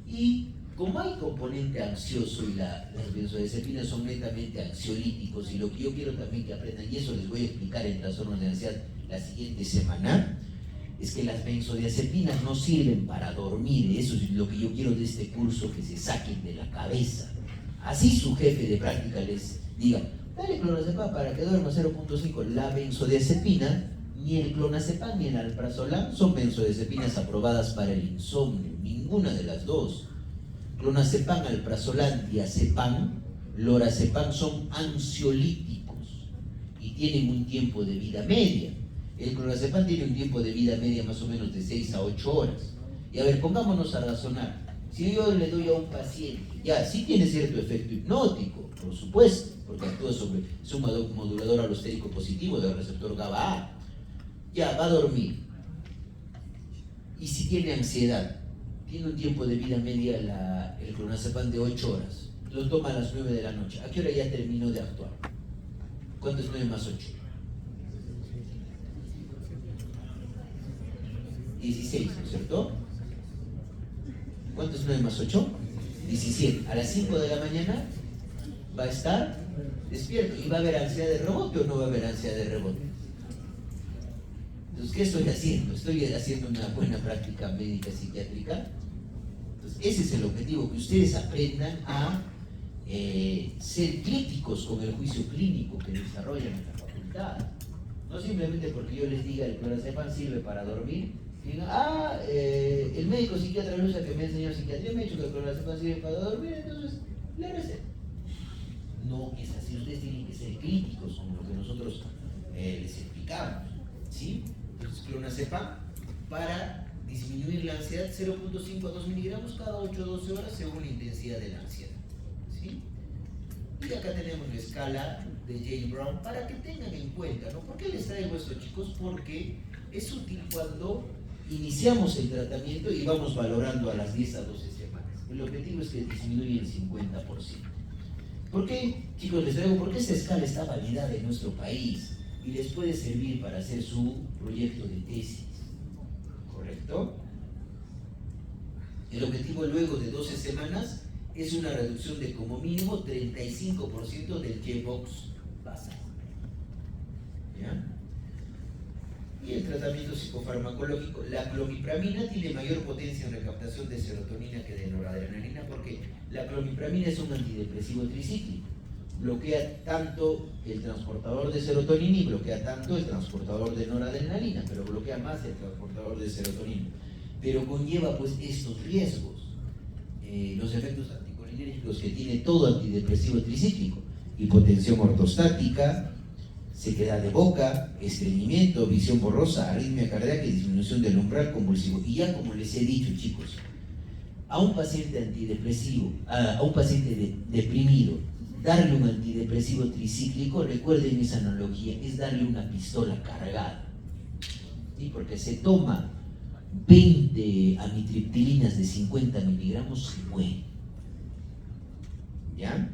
Y como hay componente ansioso y las benzodiazepinas son netamente ansiolíticos, y lo que yo quiero también que aprendan, y eso les voy a explicar en trastornos de ansiedad la siguiente semana, es que las benzodiazepinas no sirven para dormir. Eso es lo que yo quiero de este curso, que se saquen de la cabeza. Así su jefe de práctica les diga, dale clonazepam para que duerma 0.5. La benzodiazepina, ni el clonazepam ni el alprazolam son benzodiazepinas aprobadas para el insomnio, ninguna de las dos. Clonazepam, alprazolam, diazepam, lorazepam son ansiolíticos y tienen un tiempo de vida media. El clonazepam tiene un tiempo de vida media más o menos de 6 a 8 horas. Y a ver, pongámonos a razonar. Si yo le doy a un paciente, ya, sí tiene cierto efecto hipnótico, por supuesto, porque actúa sobre un modulador alostérico positivo del receptor GABA-A. Ya, va a dormir. Y si tiene ansiedad, tiene un tiempo de vida media el clonazepam de 8 horas. Lo toma a las 9 de la noche. ¿A qué hora ya terminó de actuar? ¿Cuánto es 9 más 8? 16, ¿no es cierto? ¿Cuánto es 9 más 8? 17. A las 5 de la mañana va a estar despierto. ¿Y va a haber ansiedad de rebote o no va a haber ansiedad de rebote? Entonces, ¿qué estoy haciendo? Estoy haciendo una buena práctica médica psiquiátrica. Entonces, ese es el objetivo, que ustedes aprendan a ser críticos con el juicio clínico que desarrollan en la facultad. No simplemente porque yo les diga el clonazepam sirve para dormir. Digan, el médico psiquiatra Luisa que me ha enseñado psiquiatría me ha dicho que el clonazepam sirve para dormir, entonces le receta. No es así, ustedes tienen que ser críticos con lo que nosotros les explicamos, ¿sí? Entonces, clonazepam para disminuir la ansiedad 0.5 a 2 miligramos cada 8 o 12 horas según la intensidad de la ansiedad, ¿sí? Y acá tenemos la escala de Yale Brown para que tengan en cuenta, ¿no? ¿Por qué les traigo esto, chicos? Porque es útil cuando iniciamos el tratamiento y vamos valorando a las 10 a 12 semanas. El objetivo es que disminuya el 50%. ¿Por qué, chicos, les traigo? Porque esta escala está validada en nuestro país y les puede servir para hacer su proyecto de tesis, ¿correcto? El objetivo luego de 12 semanas es una reducción de como mínimo 35% del JBOS basal. ¿Ya? Y el tratamiento psicofarmacológico, la clomipramina tiene mayor potencia en recaptación de serotonina que de noradrenalina, porque la clomipramina es un antidepresivo tricíclico. Bloquea tanto el transportador de serotonina y bloquea tanto el transportador de noradrenalina, pero bloquea más el transportador de serotonina. Pero conlleva pues estos riesgos, los efectos anticolinérgicos que tiene todo antidepresivo tricíclico: hipotensión ortostática, sequedad de boca, estreñimiento, visión borrosa, arritmia cardíaca y disminución del umbral convulsivo. Y ya como les he dicho, chicos, a un paciente antidepresivo, a un paciente deprimido, darle un antidepresivo tricíclico, recuerden esa analogía, es darle una pistola cargada, ¿sí? Porque se toma 20 amitriptilinas de 50 miligramos y muere, ¿ya?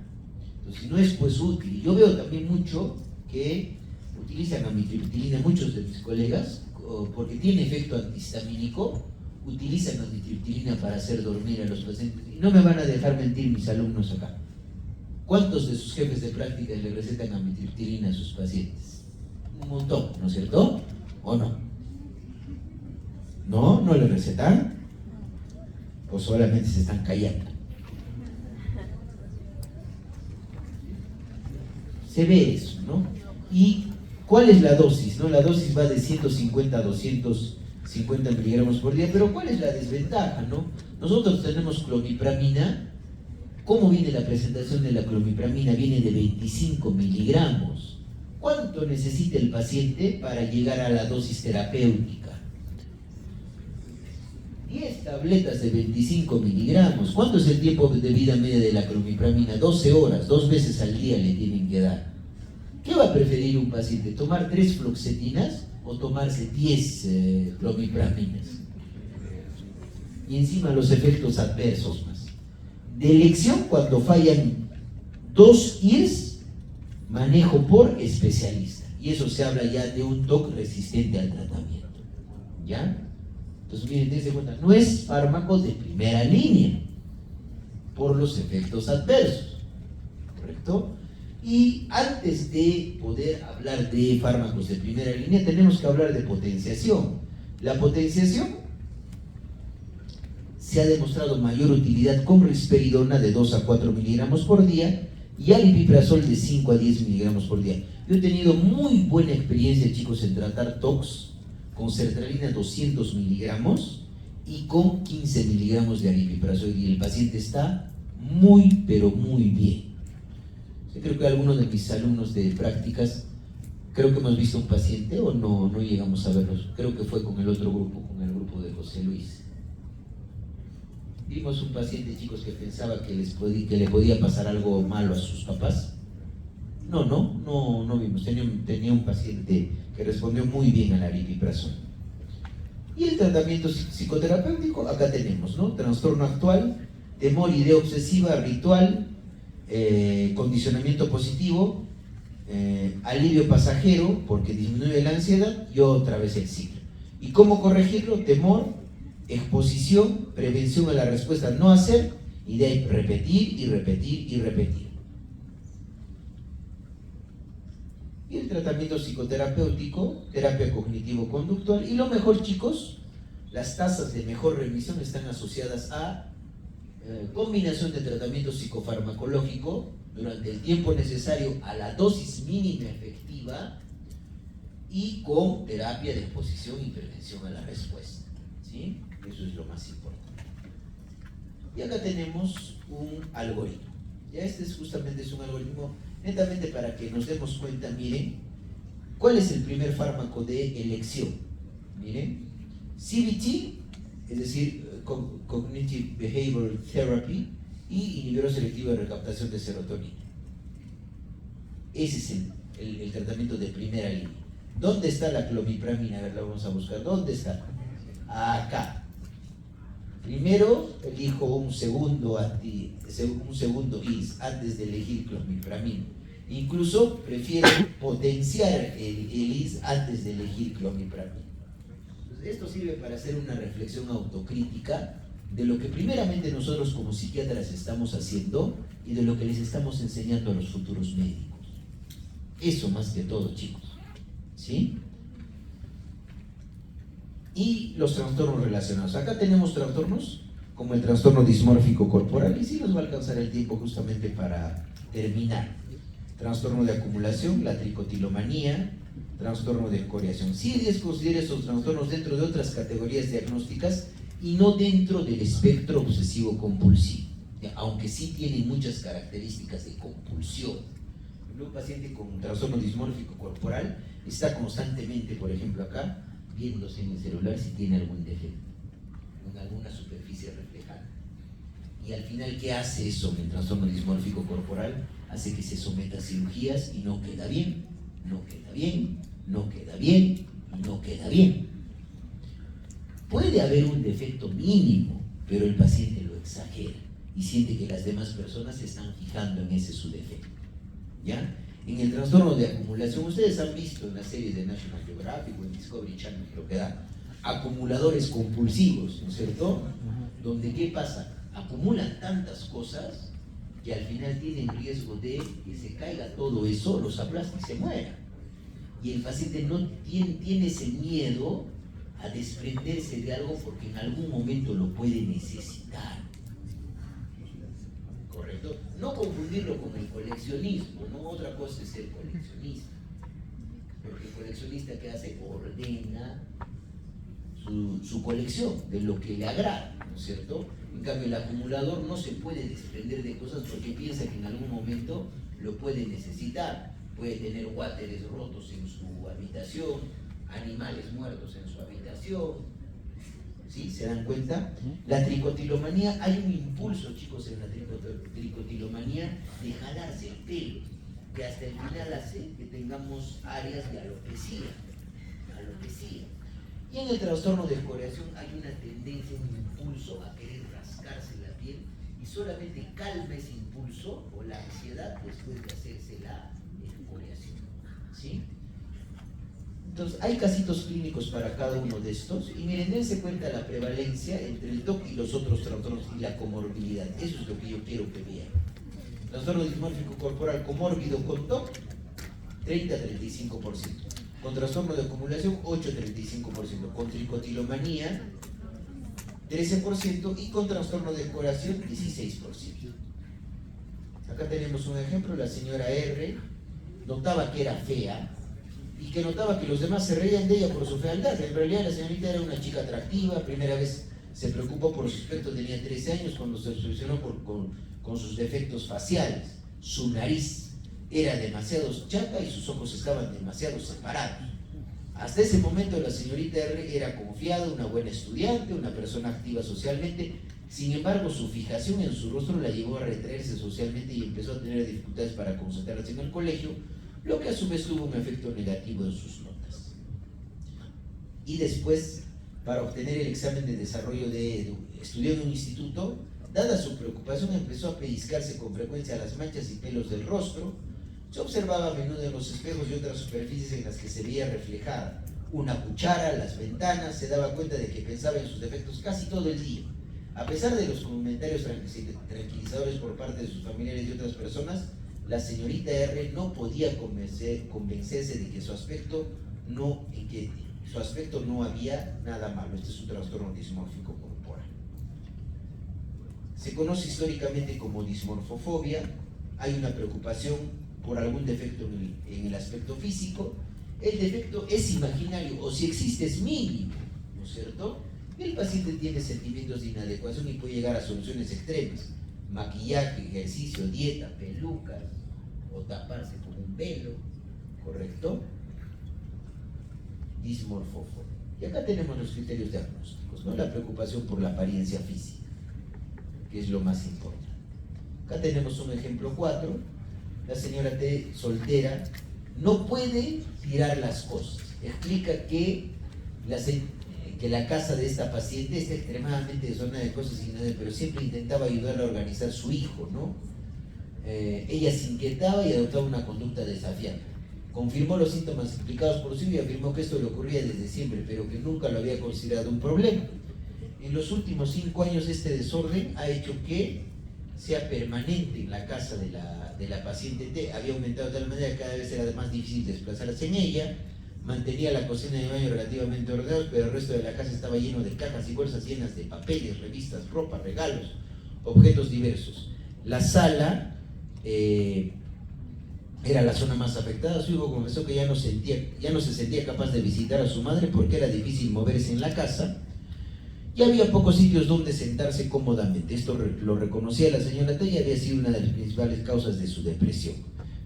Entonces no es pues útil. Yo veo también mucho que utilizan amitriptilina, muchos de mis colegas, porque tiene efecto antihistamínico, utilizan amitriptilina para hacer dormir a los pacientes. Y no me van a dejar mentir mis alumnos acá. ¿Cuántos de sus jefes de práctica le recetan amitriptilina a sus pacientes? Un montón, ¿no es cierto? ¿O no? ¿No? ¿No le recetan? ¿O solamente se están callando? Se ve eso, ¿no? ¿Y cuál es la dosis? ¿No? La dosis va de 150 a 250 miligramos por día, pero ¿cuál es la desventaja, no? Nosotros tenemos clomipramina. ¿Cómo viene la presentación de la clomipramina? Viene de 25 miligramos. ¿Cuánto necesita el paciente para llegar a la dosis terapéutica? 10 tabletas de 25 miligramos. ¿Cuánto es el tiempo de vida media de la clomipramina? 12 horas, 2 veces al día le tienen que dar. ¿Qué va a preferir un paciente? ¿Tomar 3 fluoxetinas o tomarse 10 clomipraminas? Y encima los efectos adversos más. De elección, cuando fallan 2 IES, manejo por especialista. Y eso se habla ya de un TOC resistente al tratamiento. ¿Ya? Entonces, miren, dense cuenta, no es fármaco de primera línea por los efectos adversos, ¿correcto? Y antes de poder hablar de fármacos de primera línea, tenemos que hablar de potenciación. La potenciación se ha demostrado mayor utilidad con risperidona de 2 a 4 miligramos por día y alipiprazol de 5 a 10 miligramos por día. Yo he tenido muy buena experiencia, chicos, en tratar TOCs con sertralina 200 miligramos y con 15 miligramos de alipiprazol, y el paciente está muy, pero muy bien. Yo creo que algunos de mis alumnos de prácticas, creo que hemos visto un paciente, o no llegamos a verlos, creo que fue con el otro grupo, con el grupo de José Luis. Vimos un paciente, chicos, que pensaba que le podía pasar algo malo a sus papás. No vimos. Tenía un paciente que respondió muy bien al aripiprazol. Y el tratamiento psicoterapéutico, acá tenemos, ¿no? Trastorno actual, temor, idea obsesiva, ritual, condicionamiento positivo, alivio pasajero, porque disminuye la ansiedad, y otra vez el ciclo. ¿Y cómo corregirlo? Temor, exposición, prevención a la respuesta no hacer, y de ahí repetir y repetir y repetir. Y el tratamiento psicoterapéutico, terapia cognitivo-conductual, y lo mejor, chicos, las tasas de mejor remisión están asociadas a combinación de tratamiento psicofarmacológico durante el tiempo necesario a la dosis mínima efectiva y con terapia de exposición y prevención a la respuesta, ¿sí? Eso es lo más importante. Y acá tenemos un algoritmo. Ya este justamente es un algoritmo netamente para que nos demos cuenta. Miren, ¿cuál es el primer fármaco de elección? Miren, CBT, es decir, Cognitive Behavioral Therapy, y inhibidor selectivo de recaptación de serotonina. Ese es el tratamiento de primera línea. ¿Dónde está la clomipramina? A ver, la vamos a buscar. ¿Dónde está? Acá. Primero elijo un segundo IS antes de elegir clomipramina. Incluso prefiero potenciar el IS antes de elegir clomipramina. Entonces, esto sirve para hacer una reflexión autocrítica de lo que primeramente nosotros como psiquiatras estamos haciendo y de lo que les estamos enseñando a los futuros médicos. Eso más que todo, chicos. ¿Sí? y los trastornos relacionados. Acá tenemos trastornos como el trastorno dismórfico corporal, y sí nos va a alcanzar el tiempo justamente para terminar. Trastorno de acumulación, la tricotilomanía, trastorno de escoriación. Sí considera esos trastornos dentro de otras categorías diagnósticas y no dentro del espectro obsesivo compulsivo, aunque sí tienen muchas características de compulsión. Un paciente con trastorno dismórfico corporal está constantemente, por ejemplo acá, viéndose en el celular si tiene algún defecto, en alguna superficie reflejada. Y al final, ¿qué hace eso en el trastorno dismórfico corporal? Hace que se someta a cirugías y no queda bien, no queda bien, no queda bien y no queda bien. Puede haber un defecto mínimo, pero el paciente lo exagera y siente que las demás personas se están fijando en ese su defecto. ¿Ya? En el trastorno de acumulación, ustedes han visto en las series de National Geographic o en Discovery Channel, creo que da, acumuladores compulsivos, ¿no es cierto? Donde, ¿qué pasa? Acumulan tantas cosas que al final tienen riesgo de que se caiga todo eso, los aplaste y se muera. Y el paciente no tiene ese miedo a desprenderse de algo porque en algún momento lo puede necesitar. ¿Correcto? No confundirlo con el coleccionismo, ¿no? Otra cosa es ser coleccionista. Porque el coleccionista, ¿qué hace? Ordena su colección de lo que le agrada, ¿no es cierto? En cambio, el acumulador no se puede desprender de cosas porque piensa que en algún momento lo puede necesitar. Puede tener wateres rotos en su habitación, animales muertos en su habitación. ¿Sí? ¿Se dan cuenta? La tricotilomanía, hay un impulso, chicos, en la tricotilomanía de jalarse el pelo, que hasta el final hace que tengamos áreas de alopecia. Y en el trastorno de escoriación hay una tendencia, un impulso a querer rascarse la piel y solamente calma ese impulso o la ansiedad después de hacerse la escoriación. ¿Sí? Entonces, hay casitos clínicos para cada uno de estos y miren, dense cuenta la prevalencia entre el TOC y los otros trastornos y la comorbilidad. Eso es lo que yo quiero que vean. Trastorno dismórfico corporal comórbido con TOC, 30-35%. Con trastorno de acumulación, 8-35%. Con tricotilomanía, 13%. Y con trastorno de escoriación, 16%. Acá tenemos un ejemplo. La señora R notaba que era fea y que notaba que los demás se reían de ella por su fealdad. En realidad la señorita era una chica atractiva. Primera vez se preocupó por su aspecto, tenía 13 años cuando se obsesionó con sus defectos faciales. Su nariz era demasiado chata y sus ojos estaban demasiado separados. Hasta ese momento la señorita R era confiada, una buena estudiante, una persona activa socialmente. Sin embargo, su fijación en su rostro la llevó a retraerse socialmente y empezó a tener dificultades para concentrarse en el colegio, lo que a su vez tuvo un efecto negativo en sus notas. Y después, para obtener el examen de desarrollo estudió en un instituto, dada su preocupación empezó a pellizcarse con frecuencia las manchas y pelos del rostro. Se observaba a menudo en los espejos y otras superficies en las que se veía reflejada una cuchara, las ventanas. Se daba cuenta de que pensaba en sus defectos casi todo el día. A pesar de los comentarios tranquilizadores por parte de sus familiares y otras personas, la señorita R no podía convencerse de que en su aspecto no había nada malo. Este es un trastorno dismórfico corporal. Se conoce históricamente como dismorfofobia. Hay una preocupación por algún defecto en el aspecto físico. El defecto es imaginario, o si existe es mínimo, ¿no es cierto? El paciente tiene sentimientos de inadecuación y puede llegar a soluciones extremas: maquillaje, ejercicio, dieta, pelucas, o taparse con un velo, ¿correcto? Dismorfofobia. Y acá tenemos los criterios diagnósticos, ¿no? La preocupación por la apariencia física, que es lo más importante. Acá tenemos un ejemplo 4. La señora T, soltera, no puede tirar las cosas. Explica que la casa de esta paciente está extremadamente desordenada de cosas y nada, pero siempre intentaba ayudarla a organizar su hijo, ¿no? Ella se inquietaba y adoptaba una conducta desafiante. Confirmó los síntomas explicados por sí y afirmó que esto le ocurría desde siempre, pero que nunca lo había considerado un problema. En los últimos 5 años este desorden ha hecho que sea permanente en la casa de la paciente T. Había aumentado de tal manera que cada vez era más difícil desplazarse en ella. Mantenía la cocina y el baño relativamente ordenados, pero el resto de la casa estaba lleno de cajas y bolsas llenas de papeles, revistas, ropa, regalos, objetos diversos. La sala era la zona más afectada. Su hijo confesó que ya no se sentía capaz de visitar a su madre porque era difícil moverse en la casa y había pocos sitios donde sentarse cómodamente. Esto lo reconocía la señora T y había sido una de las principales causas de su depresión.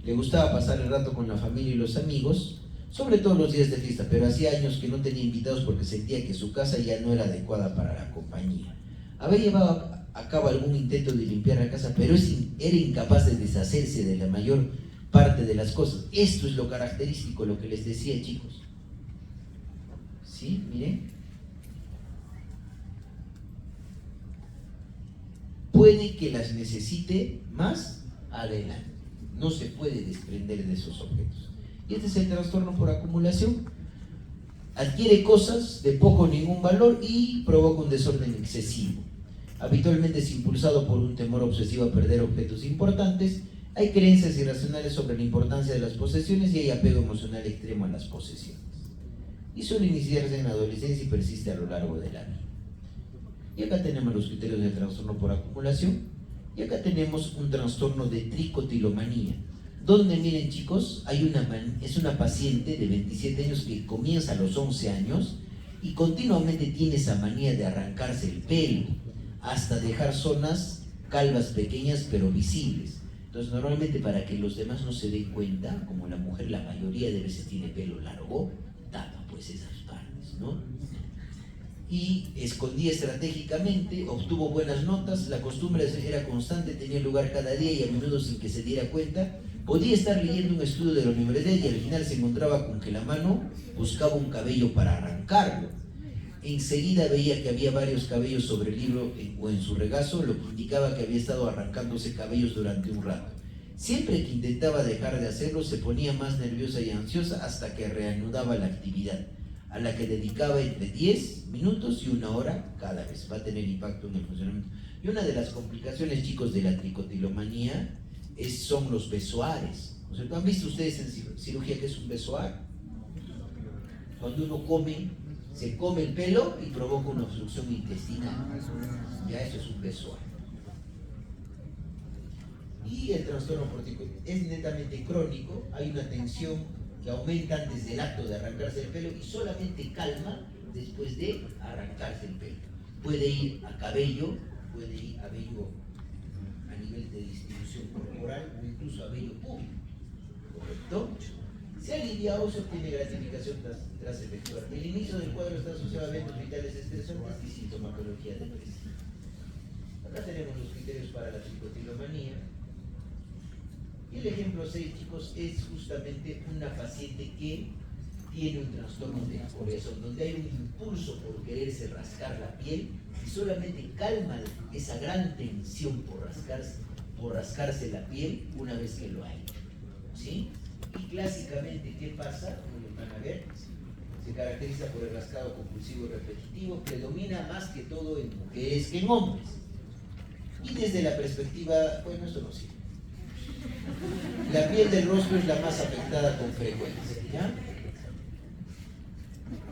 Le gustaba pasar el rato con la familia y los amigos, sobre todo los días de fiesta, pero hacía años que no tenía invitados porque sentía que su casa ya no era adecuada para la compañía. Había llevado a cabo algún intento de limpiar la casa, pero era incapaz de deshacerse de la mayor parte de las cosas. Esto es lo característico, lo que les decía, chicos. ¿Sí? Miren. Puede que las necesite más adelante. No se puede desprender de esos objetos. Y este es el trastorno por acumulación. Adquiere cosas de poco o ningún valor y provoca un desorden excesivo. Habitualmente es impulsado por un temor obsesivo a perder objetos importantes. Hay creencias irracionales sobre la importancia de las posesiones y hay apego emocional extremo a las posesiones. Y suele iniciarse en la adolescencia y persiste a lo largo de la vida. Y acá tenemos los criterios del trastorno por acumulación. Y acá tenemos un trastorno de tricotilomanía, donde, miren chicos, es una paciente de 27 años que comienza a los 11 años y continuamente tiene esa manía de arrancarse el pelo, hasta dejar zonas calvas pequeñas pero visibles. Entonces, normalmente para que los demás no se den cuenta, como la mujer la mayoría de veces tiene pelo largo, tapa pues esas partes, ¿no? Y escondía estratégicamente, obtuvo buenas notas, la costumbre era constante, tenía lugar cada día y a menudo sin que se diera cuenta. Podía estar leyendo un estudio de la universidad y al final se encontraba con que la mano buscaba un cabello para arrancarlo. Enseguida veía que había varios cabellos sobre el libro o en su regazo, lo que indicaba que había estado arrancándose cabellos durante un rato. Siempre que intentaba dejar de hacerlo se ponía más nerviosa y ansiosa hasta que reanudaba la actividad, a la que dedicaba entre 10 minutos y 1 hora cada vez. Va a tener impacto en el funcionamiento. Y una de las complicaciones, chicos, de la tricotilomanía son los besoares. O sea, ¿han visto ustedes en cirugía qué es un besoar? Cuando uno come, se come el pelo y provoca una obstrucción intestinal. Ya eso es un besoar. Y el trastorno por tricotilomanía es netamente crónico. Hay una tensión que aumenta antes del acto de arrancarse el pelo y solamente calma después de arrancarse el pelo. Puede ir a cabello, puede ir a vello a nivel de distribución corporal o incluso a vello público, ¿correcto? Se alivia o se obtiene gratificación tras efectuar. El inicio del cuadro está asociado a eventos vitales estresantes y sintomatología depresiva. Acá tenemos los criterios para la tricotilomanía. Y el ejemplo 6, chicos, es justamente una paciente que tiene un trastorno del corazón, donde hay un impulso por quererse rascar la piel y solamente calma esa gran tensión por rascarse la piel una vez que lo ha hecho, ¿sí? Y clásicamente, ¿qué pasa? Como lo van a ver, se caracteriza por el rascado compulsivo y repetitivo, predomina más que todo en mujeres que en hombres. Y desde la perspectiva, bueno, esto no sirve. La piel del rostro es la más afectada con frecuencia, ¿ya?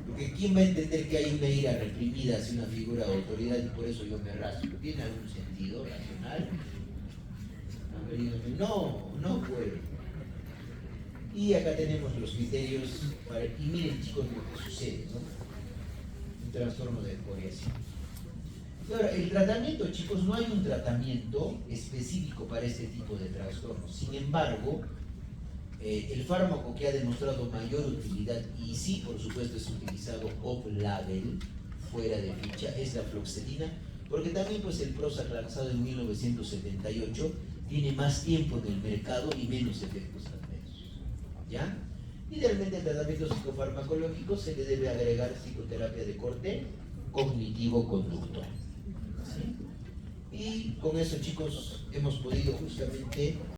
Porque ¿quién va a entender que hay una ira reprimida hacia una figura de autoridad y por eso yo me rasco? ¿Tiene algún sentido racional? No puede. Y acá tenemos los criterios y miren chicos lo que sucede, ¿no? Un trastorno de coriación. Ahora, el tratamiento, chicos, no hay un tratamiento específico para este tipo de trastornos. Sin embargo, el fármaco que ha demostrado mayor utilidad, y sí, por supuesto, es utilizado off-label, fuera de ficha, es la fluoxetina, porque también pues el Prozac lanzado en 1978 tiene más tiempo en el mercado y menos efectos adversos, ¿ya? Idealmente el tratamiento psicofarmacológico se le debe agregar psicoterapia de corte cognitivo-conductual. ¿Sí? Y con eso, chicos, hemos podido justamente